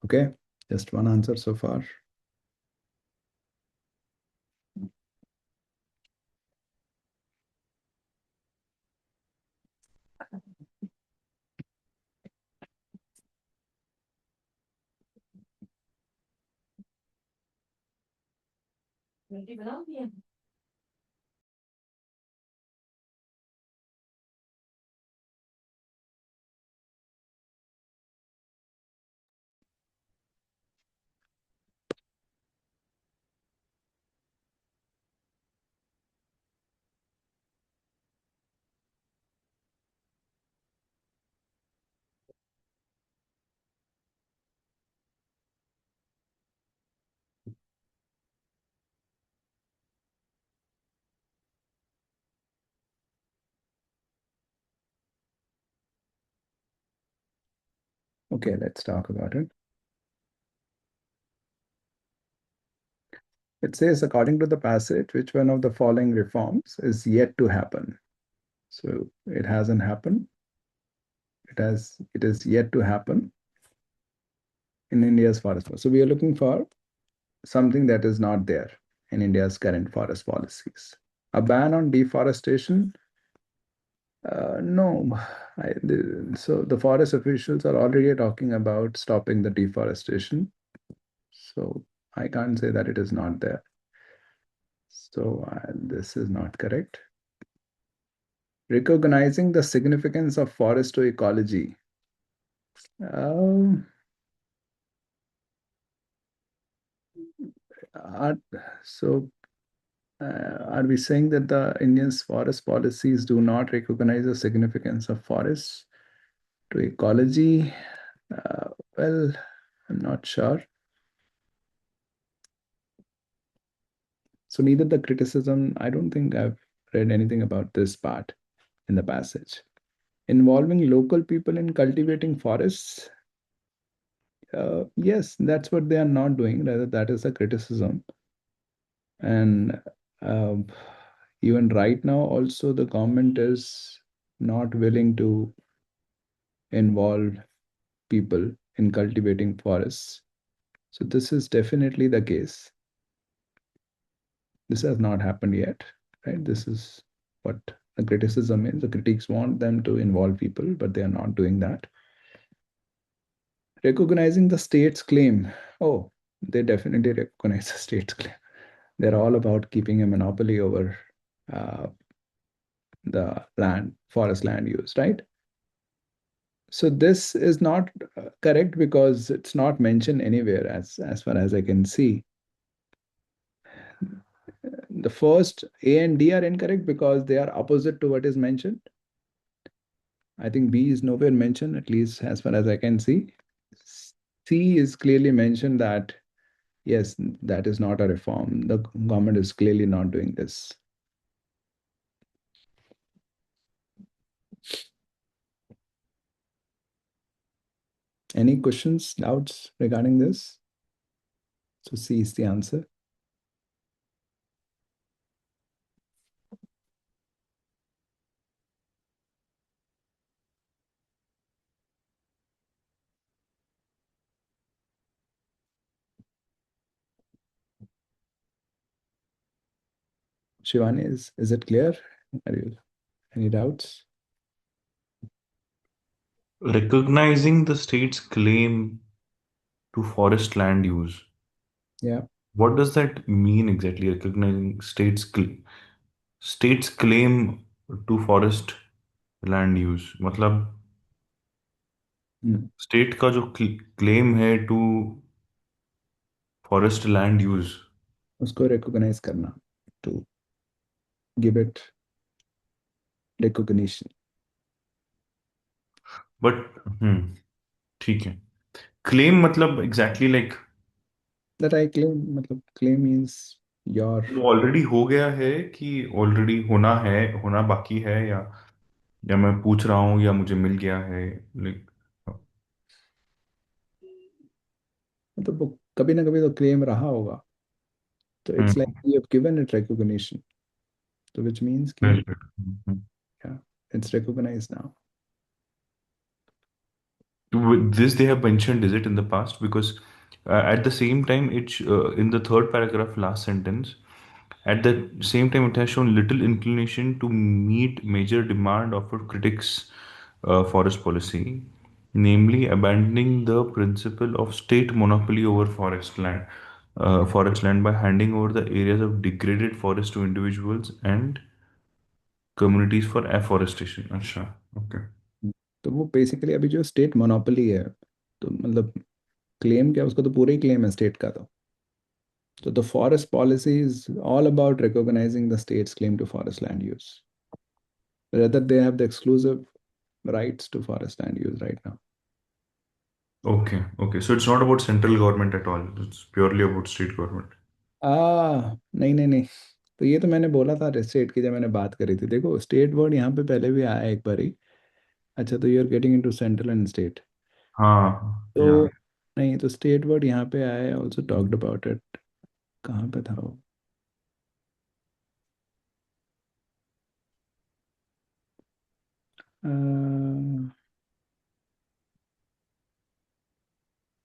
Okay, just one answer so far. Okay, let's talk about it. It says, according to the passage, which one of the following reforms is yet to happen? So it hasn't happened. It is yet to happen in India's forest policy. So we are looking for something that is not there in India's current forest policies. A ban on deforestation? No. So the forest officials are already talking about stopping the deforestation. So I can't say that it is not there. So this is not correct. Recognizing the significance of forest to ecology. Um, are, so are we saying that the Indian's forest policies do not recognize the significance of forests to ecology? Well, I'm not sure. So neither the criticism, I don't think I've read anything about this part in the passage. Involving local people in cultivating forests, yes, that's what they are not doing. Rather, that is a criticism. And um, even right now, also the government is not willing to involve people in cultivating forests. So this is definitely the case. This has not happened yet, right? This is what the criticism is. The critics want them to involve people, but they are not doing that. Recognizing the state's claim. Oh, they definitely recognize the state's claim. They're all about keeping a monopoly over uh, the land, forest land use, right? So this is not correct because it's not mentioned anywhere as far as I can see. The first A and D are incorrect because they are opposite to what is mentioned. I think B is nowhere mentioned, at least as far as I can see. C is clearly mentioned that yes, that is not a reform. The government is clearly not doing this. Any questions, doubts regarding this? So C is the answer. Shivani, is it clear? Are you any doubts? Recognizing the state's claim to forest land use. Yeah. What does that mean exactly? Recognizing state's claim to forest land use. मतलब Hmm. State का जो claim है to forest land use. उसको recognize करना, to give it recognition. But ठीक है. Claim मतलब exactly like That I claim, मतलब claim means your, वो ऑलरेडी हो गया है कि ऑलरेडी होना है, होना बाकी है, या मैं पूछ रहा हूँ या मुझे मिल गया है लाइक. मतलब वो कभी ना कभी तो claim रहा होगा. So it's like you have given it recognition. So which means कि very good. yeah, it's recognized now. With this they have mentioned, is it, in the past? Because at the same time, it's in the third paragraph, last sentence. At the same time, it has shown little inclination to meet major demand of our critics' forest policy, namely abandoning the principle of state monopoly over forest land by handing over the areas of degraded forest to individuals and communities for afforestation. अच्छा, okay. तो वो basically अभी जो state monopoly है, तो मतलब claim क्या, उसका तो पूरा ही क्लेम है स्टेट का। तो the forest policy is all about recognizing the state's claim to forest land use, rather they have the exclusive rights to forest land use right now. Okay, okay. So it's not about central government at all. It's purely about state government. नहीं नहीं नहीं, तो ये तो मैंने बोला था state की जब मैंने बात करी थी। देखो स्टेट वर्ड यहाँ पे पहले भी आया है एक बार ही। अच्छा, तो you are getting into central and state. हाँ, तो या। नहीं, तो स्टेट वर्ड यहाँ पे आया है, ऑल्सो टॉक्ड अबाउट इट। कहाँ पे था वो?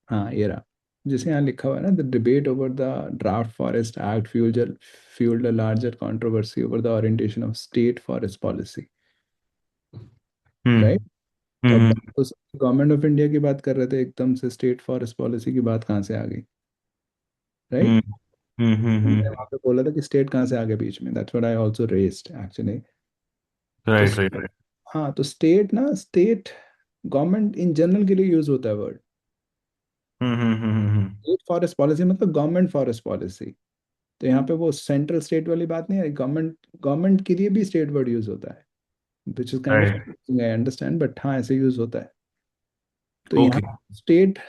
हाँ ये रहा, जिसे यहाँ लिखा हुआ है ना, the debate over the draft forest act fuelled a larger controversy over the orientation of state forest policy. Hmm, right. तो अब हम्म, उस गवर्नमेंट ऑफ इंडिया की बात कर रहे थे, एकदम से स्टेट फॉरेस्ट पॉलिसी की बात कहाँ से आ गई? राइट। हम्म, हम्म, मैंने वहाँ पे बोला था कि स्टेट कहाँ से आ गया बीच में, that's what I also raised actually. तो राइट, राइट, राइट। हाँ, तो स्टेट ना, स्टेट गवर्नमेंट इन जनरल के लिए यूज होता है वर्ड। हम्म, हम्म, हम्म, स्टेट फॉरेस्ट पॉलिसी मतलब गवर्नमेंट फॉरेस्ट पॉलिसी। तो यहाँ पे वो सेंट्रल स्टेट वाली बात नहीं है, गवर्नमेंट गवर्नमेंट के लिए भी स्टेट वर्ड यूज होता है, which is kind of, right. I understand, but हाँ ऐसे यूज होता है। तो यहाँ ओके। स्टेट,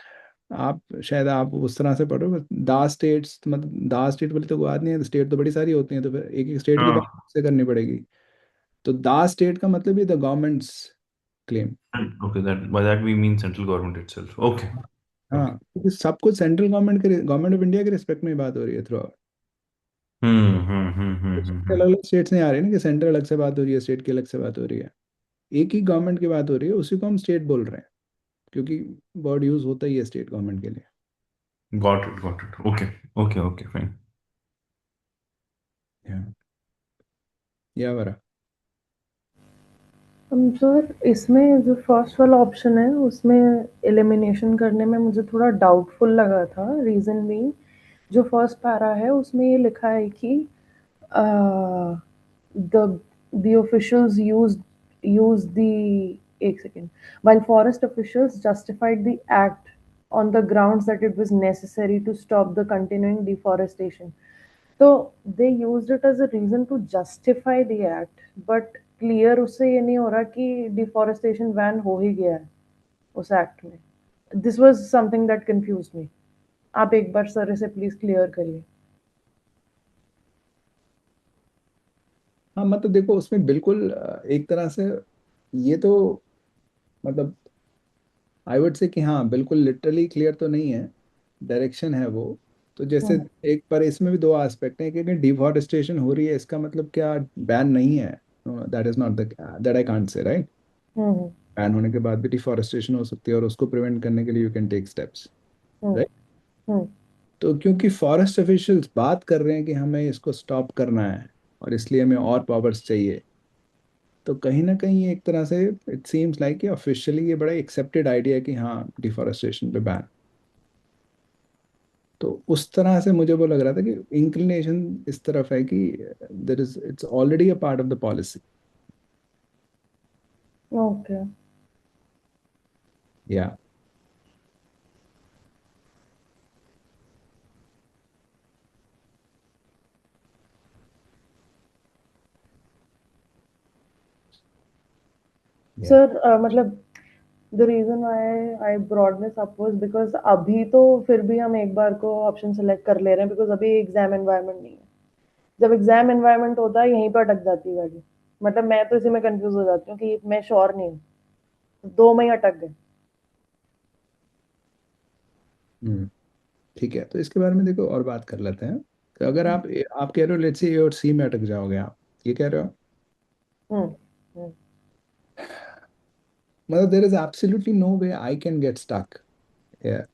आप शायद आप उस तरह से पढ़ो, दा स्टेट्स, मतलब दा स्टेट वाली तो बात नहीं है, स्टेट तो बड़ी सारी होती हैं, तो फिर एक एक स्टेट की बात हाँ, से करनी पड़ेगी। तो दा स्टेट का मतलब ही the government's claim. okay, that by that we mean central government itself. Okay, okay. हाँ, क्योंकि सब कुछ सेंट्रल गवर्नमेंट के, गवर्नमेंट ऑफ इंडिया के रिस्पेक्ट में ही बात हो रही है थ्रू आउट। अलग अलग स्टेट से आ रही है ना, कि सेंट्रल अलग से बात हो रही है, स्टेट की अलग से बात हो रही है। एक ही गवर्नमेंट की बात हो रही है, उसी को हम स्टेट बोल रहे हैं, क्योंकि वर्ड यूज होता ही है स्टेट गवर्नमेंट के लिए। Got it, got it. Okay, okay, okay, fine. Yeah. या वरा। सर इसमें जो फर्स्ट वाला ऑप्शन है उसमें एलिमिनेशन करने में मुझे थोड़ा डाउटफुल लगा था। रीज़न भी, जो फर्स्ट पैरा है उसमें ये लिखा है कि the the officials used the एक second, while forest officials justified the act on the grounds that it was necessary to stop the continuing deforestation. तो they used it as a reason to justify the act, but clear उससे ये नहीं हो रहा कि deforestation ban हो ही गया है उस एक्ट में। This was something that confused me. आप एक बार सर इसे प्लीज क्लियर करिए। हाँ मतलब देखो उसमें बिल्कुल एक तरह से ये तो, मतलब आई वुड से कि हाँ बिल्कुल लिटरली क्लियर तो नहीं है, डायरेक्शन है वो। तो जैसे हम्म एक पर इसमें भी दो एस्पेक्ट हैं, क्योंकि डिफॉरेस्टेशन हो रही है इसका मतलब क्या बैन नहीं है? That is not the, that I can't say, right. Hmm ban होने के बाद भी डिफॉरेस्टेशन हो सकती है, और उसको प्रिवेंट करने के लिए you can take steps, hmm right. Hmm तो क्योंकि फॉरेस्ट ऑफिशियल्स बात कर रहे हैं कि हमें इसको स्टॉप करना है, और इसलिए हमें और पावर्स चाहिए, तो कहीं ना कहीं ये एक तरह से इट सीम्स लाइक कि ऑफिशियली ये बड़ा एक्सेप्टेड आइडिया है कि हाँ डिफॉरेस्टेशन पे बैन। तो उस तरह से मुझे वो लग रहा था कि इंक्लिनेशन इस तरफ है कि there is, it's already a part of the policy. Okay yeah yeah sir, मतलब the reason I I brought this up was because अभी तो फिर भी हम एक बार को ऑप्शन सेलेक्ट कर ले रहे हैं बिकॉज अभी एग्जाम एनवायरनमेंट नहीं है। जब एग्जाम एनवायरनमेंट होता है यहीं पर अटक जाती है गाड़ी। मतलब मैं तो इसी में कंफ्यूज हो जाती हूँ कि मैं श्योर नहीं हूँ, दो में ही अटक गए। ठीक है, तो इसके बारे में देखो और बात कर लेते हैं। तो अगर आप कह रहे हो लेट्स से ए और सी में अटक जाओगे आप, ये कह रहे हो? हम्म हम्म मतलब there is absolutely no way I can get stuck. Yeah.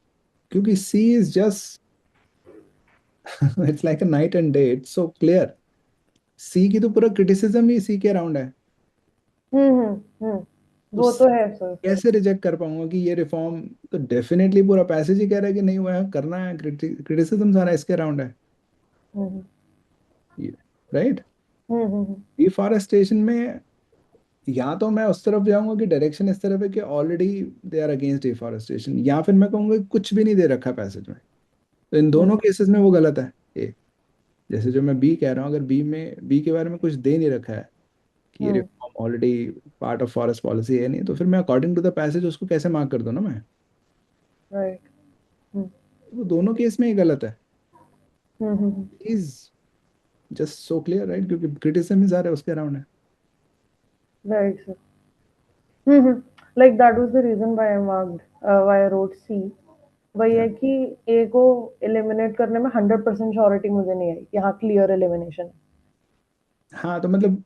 क्योंकि sea is just it's like a night and day. It's so clear. sea की तो पूरा criticism ही sea के around है. हम्म। तो वो तो है सर। कैसे रिजेक्ट कर पाऊंगा कि ये रिफॉर्म, तो डेफिनेटली पूरा पैसेज ही कह रहा है कि नहीं हुआ है, करना है, क्रिटिसिज्म सारा इसके अराउंड है, हम्म राइट. हम्म। डिफॉरेस्टेशन में या तो मैं उस तरफ जाऊंगा कि डायरेक्शन इस तरफ है कि already they are against deforestation, या फिर मैं कहूंगा कि कुछ भी नहीं दे रखा पैसेज में. तो इन दोनों केसेस में वो गलत है. ए, जैसे जो मैं बी कह रहा हूँ, अगर बी के बारे में कुछ दे नहीं रखा है कि ये hmm. Reform already part of forest policy है नहीं, तो फिर मैं अकॉर्डिंग टू द पैसेज उसको कैसे मार्क कर दूं ना मैं. राइट। वो दोनों केस में ही गलत है. Hmm. Is just so clear, right, क्योंकि क्रिटिसिज्म ही सारे उसके अराउंड है. Right sir. Like that was the reason why I marked, why I wrote C. वही Yeah. है कि ए को एलिमिनेट करने में 100% श्योरिटी मुझे नहीं आई कि हाँ क्लियर एलिमिनेशन है। हाँ तो मतलब,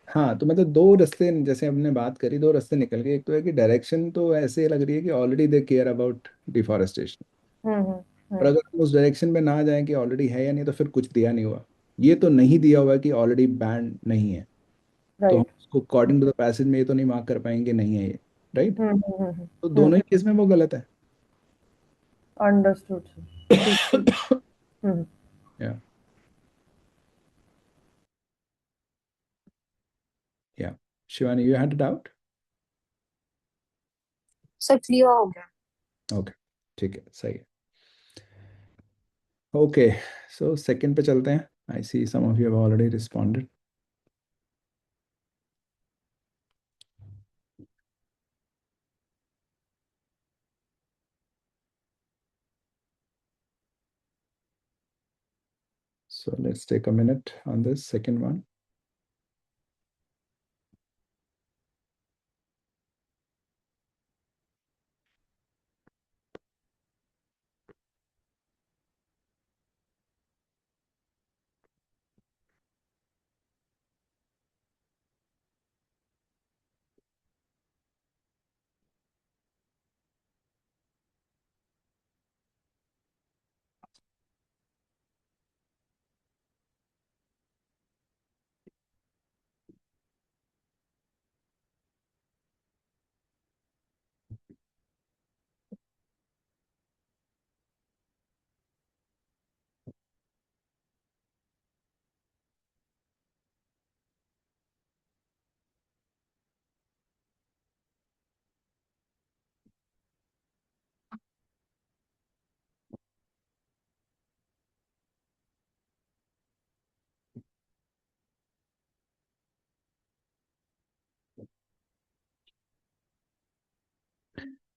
हाँ तो मतलब दो रास्ते, जैसे हमने बात करी, दो रास्ते निकल गए. एक तो है कि डायरेक्शन तो ऐसे लग रही है कि already they care about deforestation, और हम्म। अगर हम उस डायरेक्शन में ना जाएं कि ऑलरेडी है या नहीं, तो फिर कुछ दिया नहीं हुआ. ये तो नहीं दिया हुआ है कि ऑलरेडी बैंड नहीं है, तो हम राइट। उसको अकॉर्डिंग टू द पैसेज में ये तो नहीं मार्क कर पाएंगे नहीं है ये, राइट. तो हम्म। दोनों ही केस में वो गलत है. Understood sir. ठीक ठीक। हम्म। या या Shivani, you had doubt. Sir clear हो गया। ओके, ठीक है, सही है. ओके, सो सेकंड पे चलते हैं. I see some of you have already responded. So let's take a minute on this second one.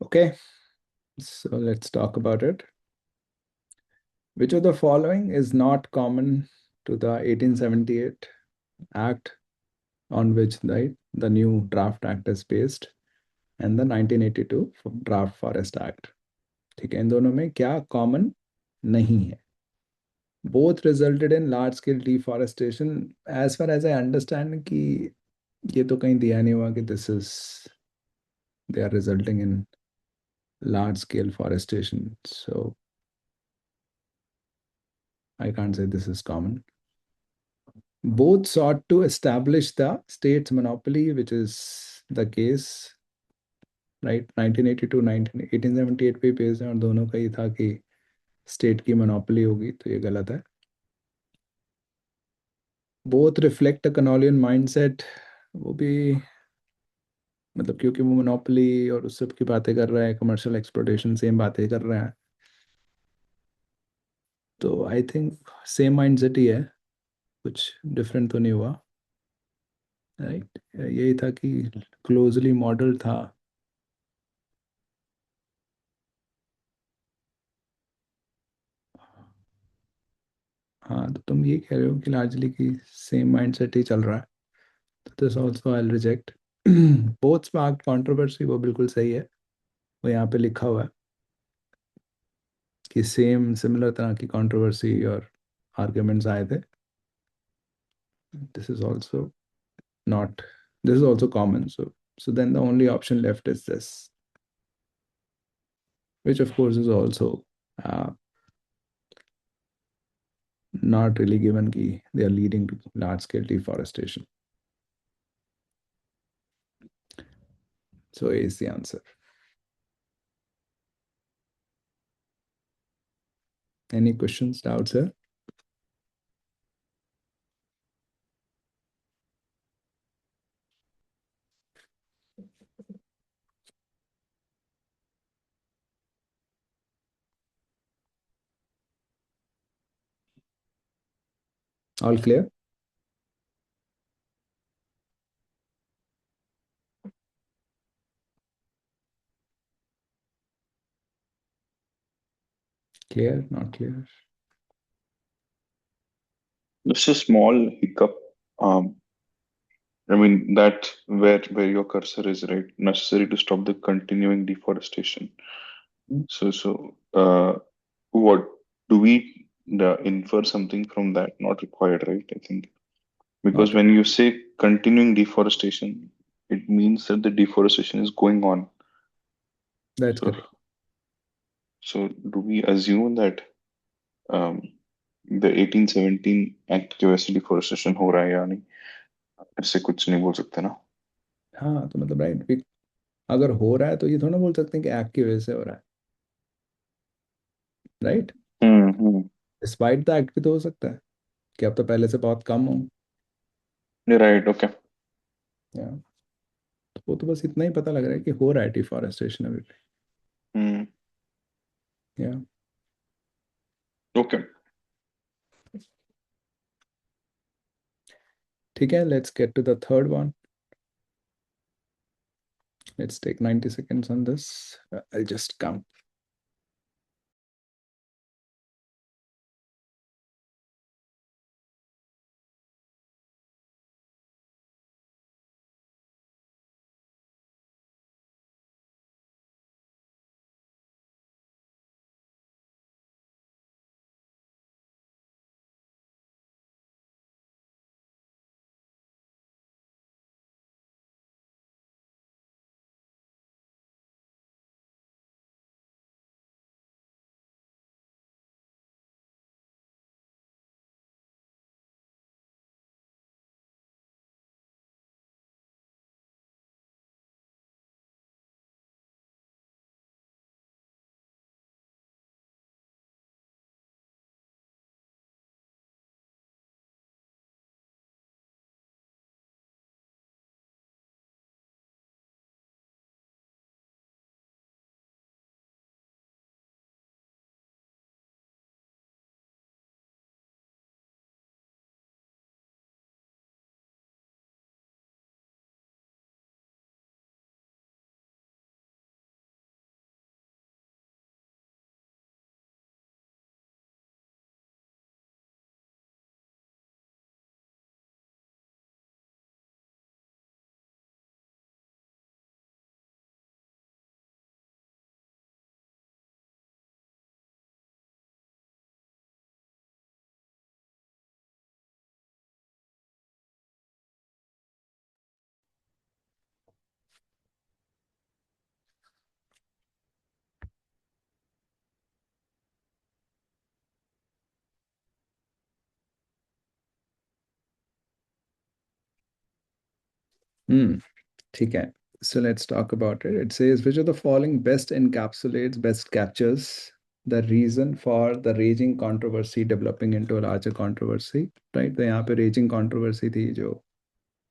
Okay, so let's talk about it. Which of the following is not common to the 1878 Act on which the new Draft Act is based, and the 1982 Draft Forest Act? ठीक है, इन दोनों में क्या common नहीं है? Both resulted in large scale deforestation. As far as I understand कि ये तो कहीं दिया नहीं हुआ कि this is they are resulting in large scale forestation. So I can't say this is common. Both sought to establish the state's monopoly, which is the case, right? 1982 1878 पे page है, और दोनों का ही था कि स्टेट की मोनोपोली होगी, तो ये गलत है. बोथ रिफ्लेक्ट अ कनोलियन माइंडसेट, वो भी मतलब क्योंकि वो मोनोपोली और उस सब की बातें कर रहा है, कमर्शियल एक्सप्लोटेशन सेम बातें कर रहे हैं, तो आई थिंक सेम माइंडसेट ही है, कुछ डिफरेंट तो नहीं हुआ, राइट. यही था कि क्लोजली मॉडल था. हाँ, तो तुम ये कह रहे हो कि लार्जली कि सेम माइंडसेट ही चल रहा है, तो this also I will reject. Both sparked controversy, वो बिल्कुल सही है, वो यहाँ पे लिखा हुआ है कि सेम सिमिलर तरह की कंट्रोवर्सी और आर्ग्यूमेंट्स आए थे. This is also not, this is also common, so So then the only option left is this, which of course is also not really given key. They are leading to large scale deforestation. So A is the answer. Any questions, doubts here? All clear? Clear? Not clear? Just a small hiccup. Um, I mean that where your cursor is, right? Necessary to stop the continuing deforestation. Hmm. So, what do we infer something from that? Not required, right? I think because Not. when you say continuing deforestation, it means that the deforestation is going on. That's So, correct. so do we assume that um, the 1817 act की वजह से deforestation हो रहा है या नहीं? ऐसे कुछ नहीं बोल सकते ना? हाँ, तो मतलब राइट, अगर हो रहा है तो ये थोड़ा बोल सकते हैं कि एक्ट की वजह से हो रहा है, right? Hmm. Despite the act भी तो हो सकता है कि अब तो पहले से बहुत कम हो। Right, okay. या तो वो तो बस इतना ही पता लग रहा है कि हो रहा है डिफॉरेस्टेशन अभी भी। हम्म। या ओके। ठीक है, let's get to the third one. Let's take 90 seconds on this. I'll just count. ठीक है. So let's talk about it. It says, which of the following best encapsulates, best captures the reason for the raging controversy developing into a larger controversy, right? तो यहाँ पे raging controversy थी जो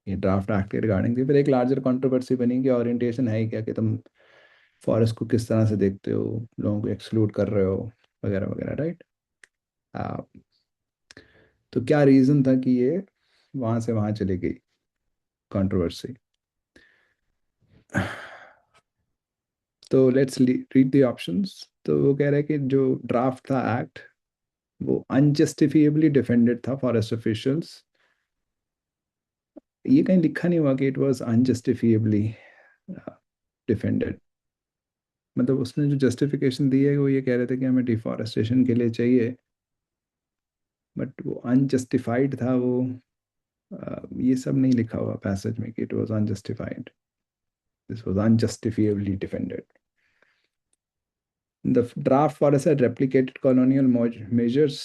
ये draft act के regarding थी, फिर एक लार्जर कंट्रोवर्सी बनी कि ओरिएंटेशन है ही क्या, कि तुम फॉरेस्ट को किस तरह से देखते हो, लोगों को एक्सक्लूड कर रहे हो, वगैरह वगैरह, राइट? तो क्या रीज़न था कि ये वहाँ से वहाँ चली गई कंट्रोवर्सी? तो लेट्स रीड द ऑप्शंस. तो वो कह रहे हैं कि जो ड्राफ्ट था एक्ट, वो अनजस्टिफिएबली डिफेंडेड था फॉरेस्ट ऑफिशियल्स. ये कहीं लिखा नहीं हुआ कि इट वाज अनजस्टिफिएबली डिफेंडेड. मतलब उसने जो जस्टिफिकेशन दी है वो ये कह रहे थे कि हमें डिफॉरेस्टेशन के लिए चाहिए, बट वो अनजस्टिफाइड था वो. ये सब नहीं लिखा हुआ पैसेज में कि it was unjustified. This was unjustifiably defended. The draft forest had replicated colonial measures.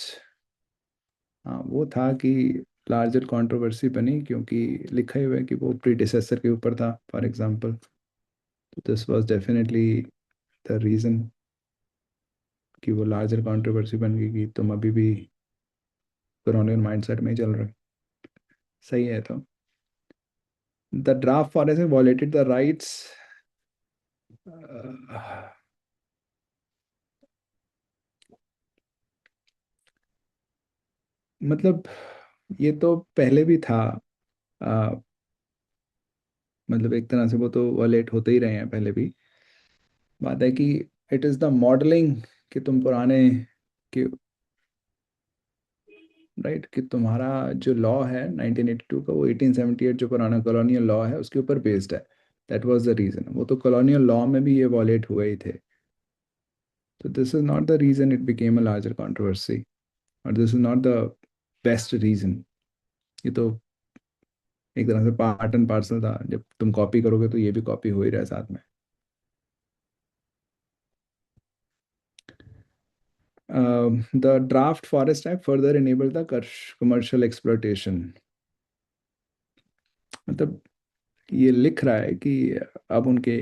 हाँ, वो था कि लार्जर कंट्रोवर्सी बनी क्योंकि लिखा ही हुआ है कि वो प्रीडिसेसर के ऊपर था, फॉर एग्जांपल। तो this was definitely the reason कि वो लार्जर कंट्रोवर्सी बन गई कि तुम अभी भी colonial माइंडसेट में ही चल रहे हो। सही है। तो the draft forest वॉलेटेड the rights, मतलब ये तो पहले भी था। अ, मतलब एक तरह से वो तो वॉलेट होते ही रहे हैं पहले भी। बात है कि इट इज़ द मॉडलिंग कि तुम पुराने कि राइट कि तुम्हारा जो लॉ है 1982 का, वो 1878 जो पुराना कॉलोनियल लॉ है उसके ऊपर बेस्ड है। That was the reason. वो तो कॉलोनियल लॉ में भी ये वॉलेट हुए ही थे। तो this is not the reason it became a larger controversy, और this is not the best reason. ये तो एक तरह से पार्ट एंड पार्सल था। जब तुम कॉपी करोगे तो ये भी कॉपी हो ही रहा है साथ में। The draft forest act further enabled the commercial exploitation. मतलब ये लिख रहा है कि अब उनके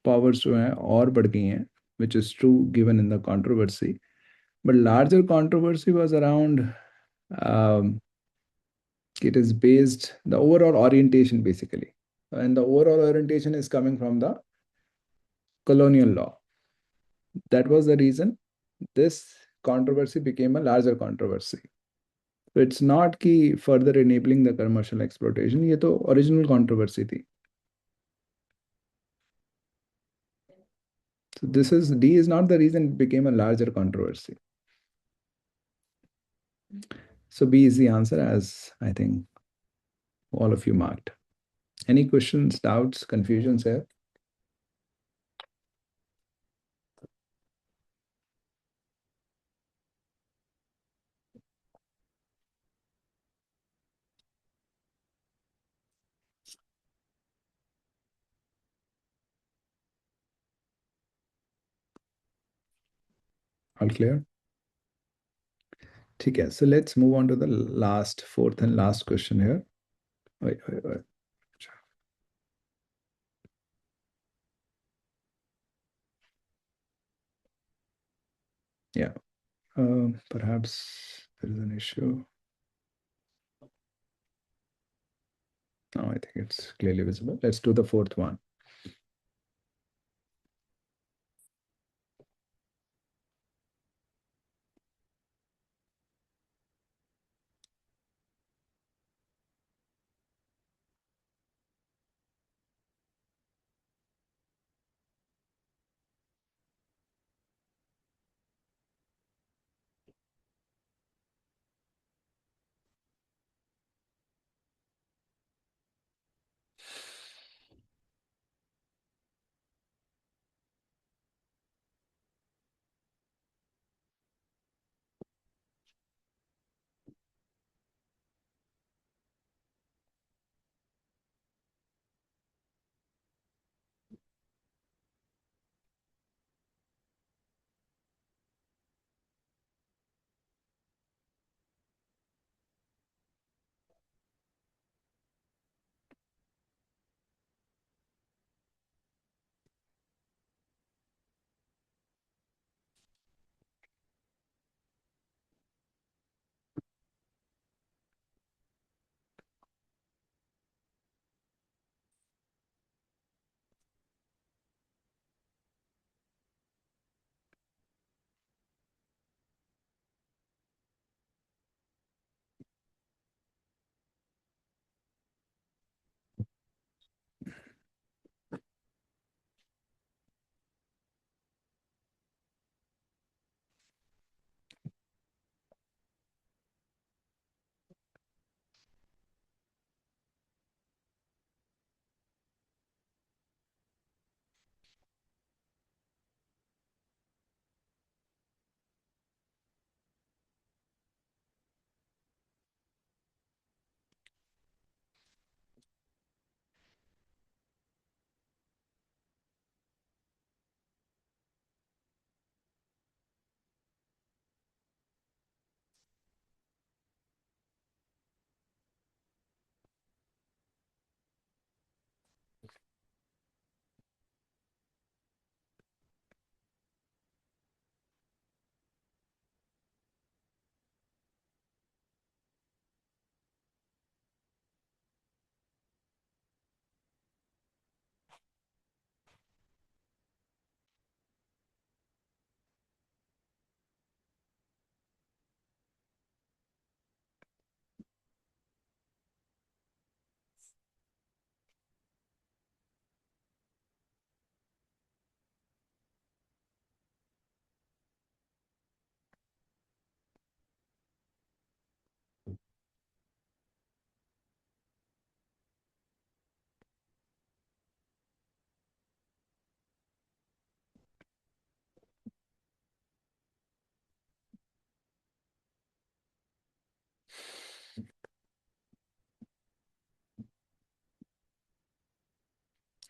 पावर्स जो हैं और बढ़ गई हैं, which is true given in the controversy. But larger controversy was around, it is based the overall orientation basically, and the overall orientation is coming from the colonial law. That was the reason this controversy became a larger controversy. So it's not कि further enabling the commercial exploitation, ये तो original controversy थी. So this is D is not the reason it became a larger controversy. So B is the answer, as I think all of you marked. Any questions, doubts, confusions here? All clear? Okay, so let's move on to the fourth and last question here. Wait. Yeah, perhaps there is an issue. No, I think it's clearly visible. Let's do the fourth one.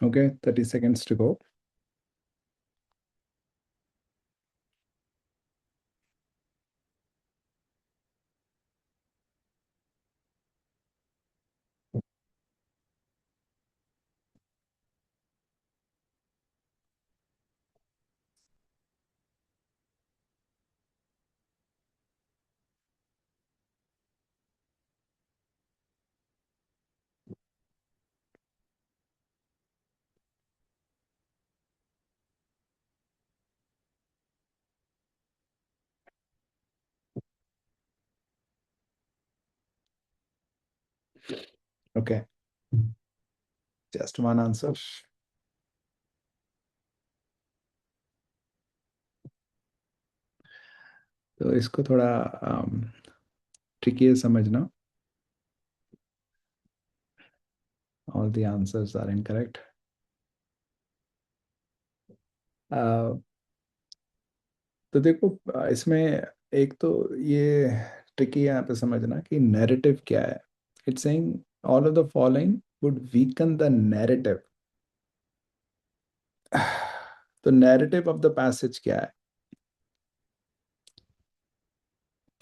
Okay, 30 seconds to go. Okay, just one answer. तो इसको थोड़ा tricky है समझना. All the answers are incorrect. तो देखो, इसमें एक तो ये ट्रिकी है यहाँ पे समझना कि नैरेटिव क्या है. It's saying all of the following would weaken the narrative. तो नैरेटिव ऑफ द पैसेज क्या है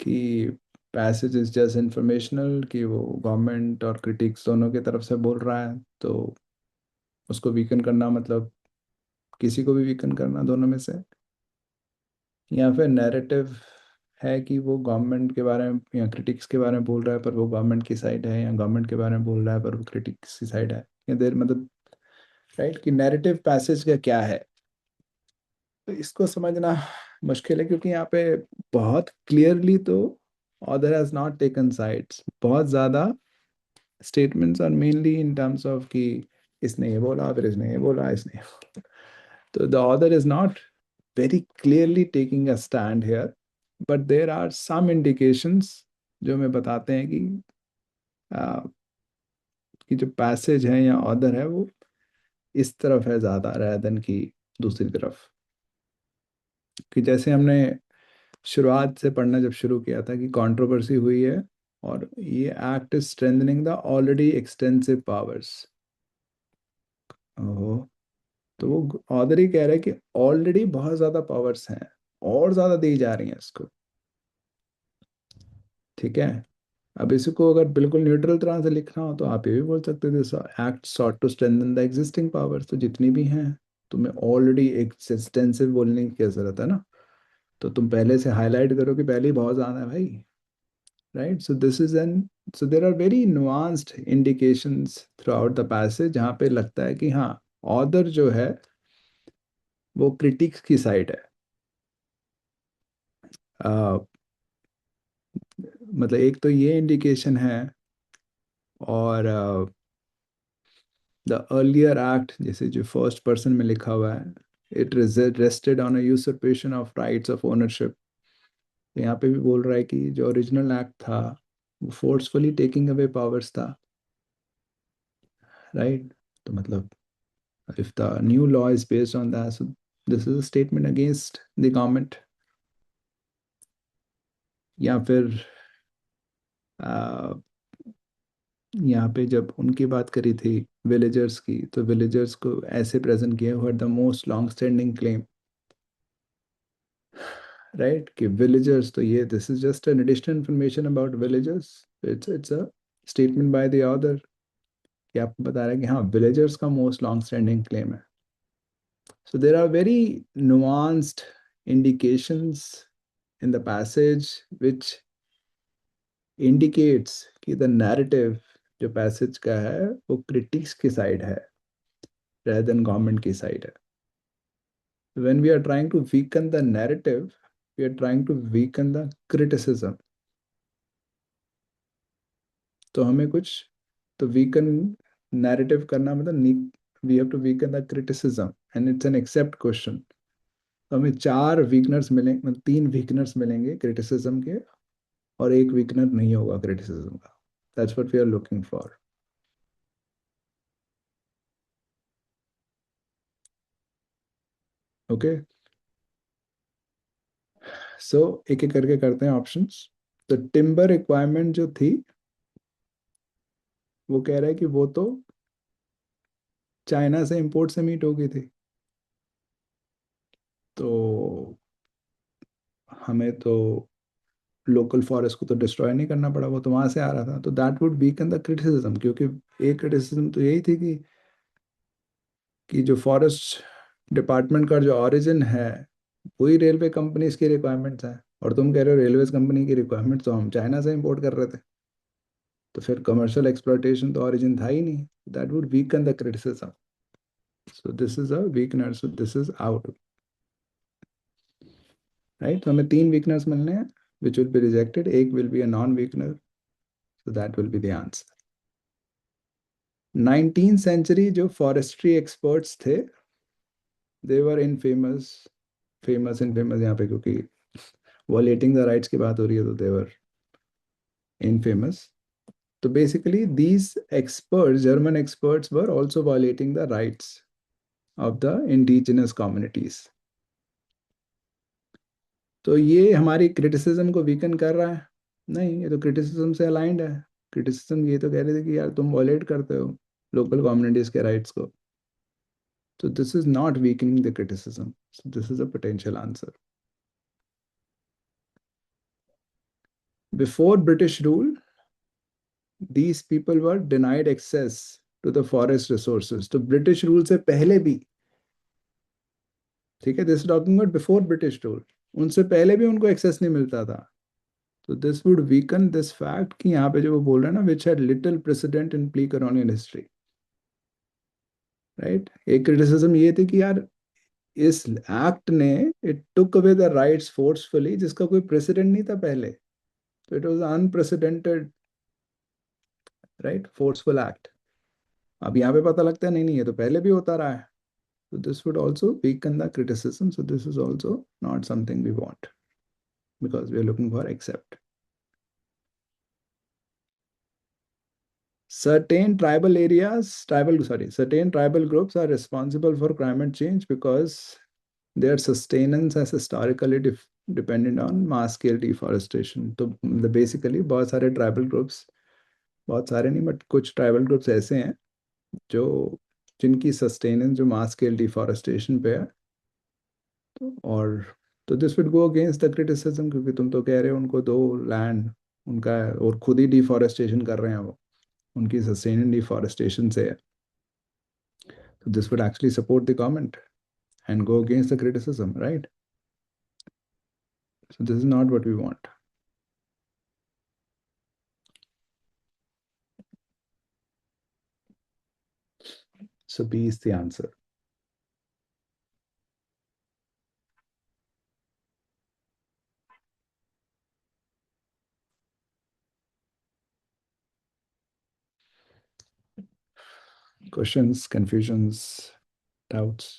कि पैसेज इज जस्ट इंफॉर्मेशनल, कि वो गवर्नमेंट और क्रिटिक्स दोनों की तरफ से बोल रहा है, तो उसको वीकन करना मतलब किसी को भी वीकन करना दोनों में से. या फिर नैरेटिव है कि वो गवर्नमेंट के बारे में या क्रिटिक्स के बारे में बोल रहा है पर वो गवर्नमेंट की साइड है, या गवर्नमेंट के बारे में बोल रहा है पर वो क्रिटिक्स की साइड है, या देर मतलब राइट कि नैरेटिव पैसेज का क्या है. तो इसको समझना मुश्किल है क्योंकि यहाँ पे बहुत क्लियरली तो author has not taken sides. बहुत ज़्यादा statements are mainly in terms of कि इसने ये बोला, फिर इसने ये बोला, इसने ये बोला. तो the author is not very clearly taking a stand here, but there are some indications जो हमें बताते हैं कि जो पैसेज है या ऑर्डर है वो इस तरफ है ज़्यादा rather than कि दूसरी तरफ. कि जैसे हमने शुरुआत से पढ़ना जब शुरू किया था कि कंट्रोवर्सी हुई है और ये act is strengthening the already extensive powers. ओहो, तो वो ऑर्डर ही कह रहा है कि ऑलरेडी बहुत ज़्यादा पावर्स हैं और ज़्यादा दी जा रही हैं इसको. ठीक है. अब इसको अगर बिल्कुल न्यूट्रल तरह से लिखना हो तो आप ये भी बोल सकते थे act sought to strengthen the existing powers. तो जितनी भी हैं तुम्हें ऑलरेडी एक्सटेंसिव बोलने की क्या जरूरत है ना. तो तुम पहले से हाईलाइट करो कि पहले ही बहुत ज्यादा है भाई. Right. So this is an so there are very nuanced indications throughout the passage जहाँ पे लगता है कि हाँ, ऑथर जो है वो क्रिटिक्स की साइड है. अ, मतलब एक तो ये इंडिकेशन है. और द अर्लियर एक्ट जैसे जो फर्स्ट पर्सन में लिखा हुआ है, it rested on a usurpation of rights of ownership. यहाँ पे भी बोल रहा है कि जो ओरिजिनल एक्ट था वो फोर्सफुली टेकिंग अवे पावर्स था. राइट. तो मतलब if the new law is based on that, so this is a statement against the government. या फिर यहाँ पे जब उनकी बात करी थी विलेजर्स की, तो विलेजर्स को ऐसे प्रेजेंट किया हुआ the most long standing claim. Right कि विलेजर्स, तो ये this is just an additional information about villagers. It's a statement by the author कि आपको बता रहा है कि हाँ, विलेजर्स का मोस्ट लॉन्ग स्टैंडिंग क्लेम है. So there are very nuanced indications in the passage which indicates कि the narrative जो पैसेज का है वो क्रिटिक्स की साइड है rather than गवर्नमेंट की साइड है. When we are trying to weaken the narrative, we are trying to weaken the criticism. तो हमें कुछ तो वीकन नैरेटिव करना मतलब we have to weaken the criticism and it's an except question. तो हमें चार वीकनर्स मिलेंगे, मतलब तीन वीकनर्स मिलेंगे क्रिटिसिज्म के, और एक वीकनर नहीं होगा क्रिटिसिज्म का. That's what we are looking for. Okay. So एक एक करके करते हैं ऑप्शंस. तो टिम्बर रिक्वायरमेंट जो थी वो कह रहा है कि वो तो चाइना से इंपोर्ट से मीट हो गई थी, तो हमें तो लोकल फॉरेस्ट को तो डिस्ट्रॉय नहीं करना पड़ा, वो तो वहां से आ रहा था, तो that would weaken the criticism. क्योंकि एक क्रिटिसिज्म तो यही थी कि जो फॉरेस्ट डिपार्टमेंट का जो ओरिजिन है वही रेलवे कंपनीज की रिक्वायरमेंट्स है, और तुम कह रहे हो रेलवे कंपनी की रिक्वायरमेंट तो हम चाइना से इंपोर्ट कर रहे थे, तो फिर कमर्शियल एक्सप्लॉयटेशन तो ओरिजिन था ही नहीं। That would weaken the criticism. So this is a weakener, so this is out, right. तो हमें तीन वीकनर्स मिलने हैं विच विल बी रिजेक्टेड, एक will be a non weakener, so that will be the answer. 19th century जो forestry experts थे, they were in famous, in famous यहाँ पे, क्योंकि वॉलेटिंग द राइट्स की बात हो रही है, तो दे वर इन फेमस। तो basically these experts, German experts, were also वॉलेटिंग the rights of the indigenous communities. तो ये हमारी क्रिटिसिज्म को वीकन कर रहा है? नहीं, ये तो क्रिटिसिज्म से अलाइंड है। क्रिटिसिज्म ये तो कह रहे थे कि यार तुम वॉलेट करते हो लोकल कम्युनिटीज के राइट्स को, तो this is not weakening the criticism, so this is a potential answer. Before British rule these people were denied access to the forest resources। तो ब्रिटिश रूल से पहले भी, ठीक है, this talking about before British rule, उनसे पहले भी उनको एक्सेस नहीं मिलता था। तो this would weaken this fact कि यहाँ पे जो वो बोल रहे हैं ना, which had little president in pre colonial history, right. एक क्रिटिसिज्म ये थी कि यार इस एक्ट ने, it took away the rights forcefully, जिसका कोई प्रेसिडेंट नहीं था पहले, तो it was unprecedented, right, forceful act. अब यहाँ पे पता लगता है नहीं नहीं, ये तो पहले भी होता रहा है। So this would also weaken the criticism. So this is also not something we want, because we are looking for accept. Certain tribal groups are responsible for climate change because their sustenance has historically dependent on mass scale deforestation. तो basically बहुत सारे tribal groups, बहुत सारे नहीं but कुछ tribal groups ऐसे हैं जो, जिनकी sustenance जो mass scale deforestation पे है। और तो this would go against the criticism, क्योंकि तुम तो कह रहे हो उनको दो लैंड उनका है, और खुद ही डिफॉरेस्टेशन कर रहे हैं वो, उनकी सस्टेन डिफॉरेस्टेशन से है। तो this would actually support the government and go against the criticism, right. So this is not what we want. So B is the answer. Questions, confusions, doubts?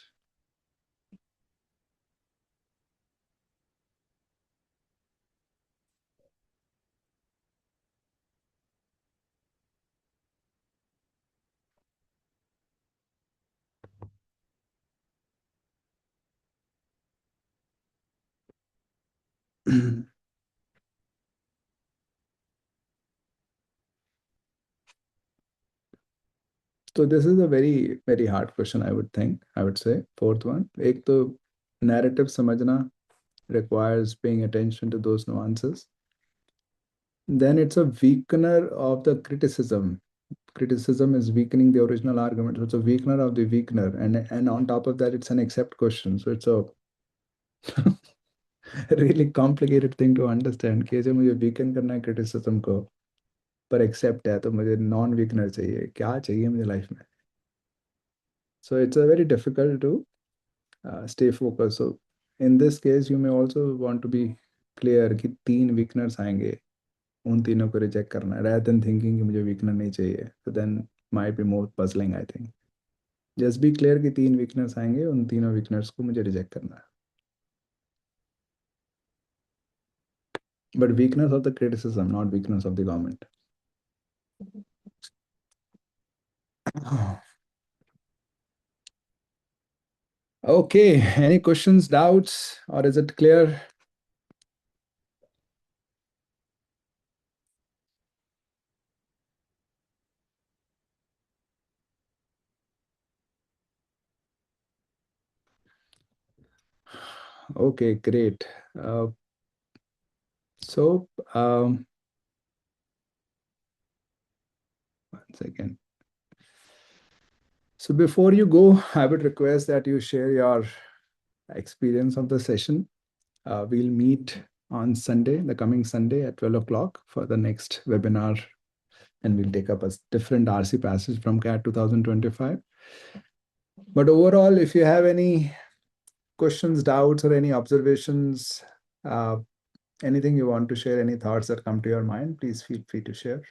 So this is a very very hard question, I would think, I would say fourth one। एक तो narrative समझना requires paying attention to those nuances, then it's a weakener of the criticism. Criticism is weakening the original argument, so it's a weakener of the weakener, and on top of that it's an accept question, so it's a really complicated thing to understand कि जब मुझे weaken करना है criticism को, पर accept है तो मुझे non weakener चाहिए, क्या चाहिए मुझे लाइफ में। So it's a very difficult to stay focused। So in this case you may also want to be clear कि तीन weakeners आएंगे, उन तीनों को रिजेक्ट करना है, rather than thinking कि मुझे वीकनर नहीं चाहिए, तो then might be more puzzling I think. Just be clear कि तीन वीकनेस आएंगे, उन तीनों वीकनेस को मुझे रिजेक्ट करना है, but weakness of the criticism, not weakness of the government. Okay, any questions, doubts, or is it clear? Okay, great. So, one second. So before you go, I would request that you share your experience of the session. We'll meet on Sunday, the coming Sunday at 12 o'clock for the next webinar, and we'll take up a different RC passage from CAT 2025. But overall, if you have any questions, doubts, or any observations, uh, anything you want to share, any thoughts that come to your mind, please feel free to share.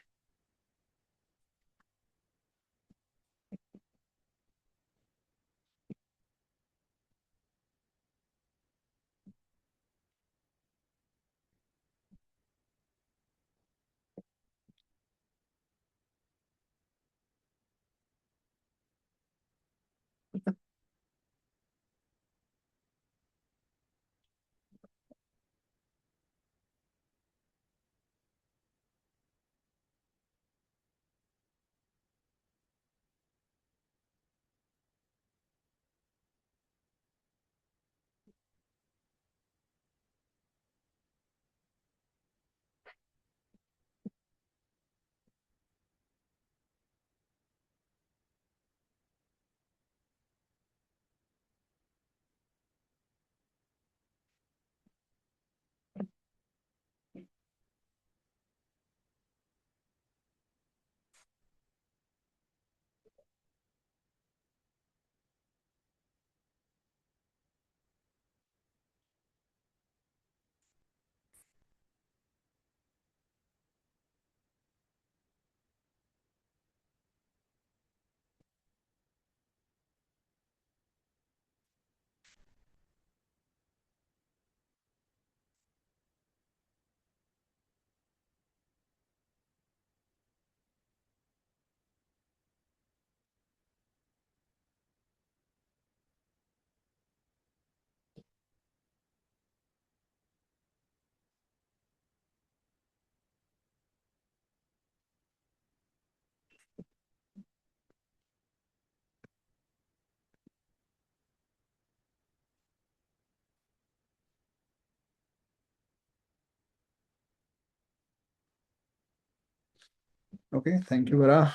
Okay, thank you, Vara.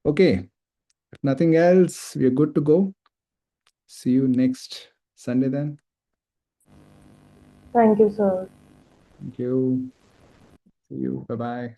Okay, if nothing else, we are good to go. See you next Sunday then. Thank you, sir. Thank you. See you. Bye bye.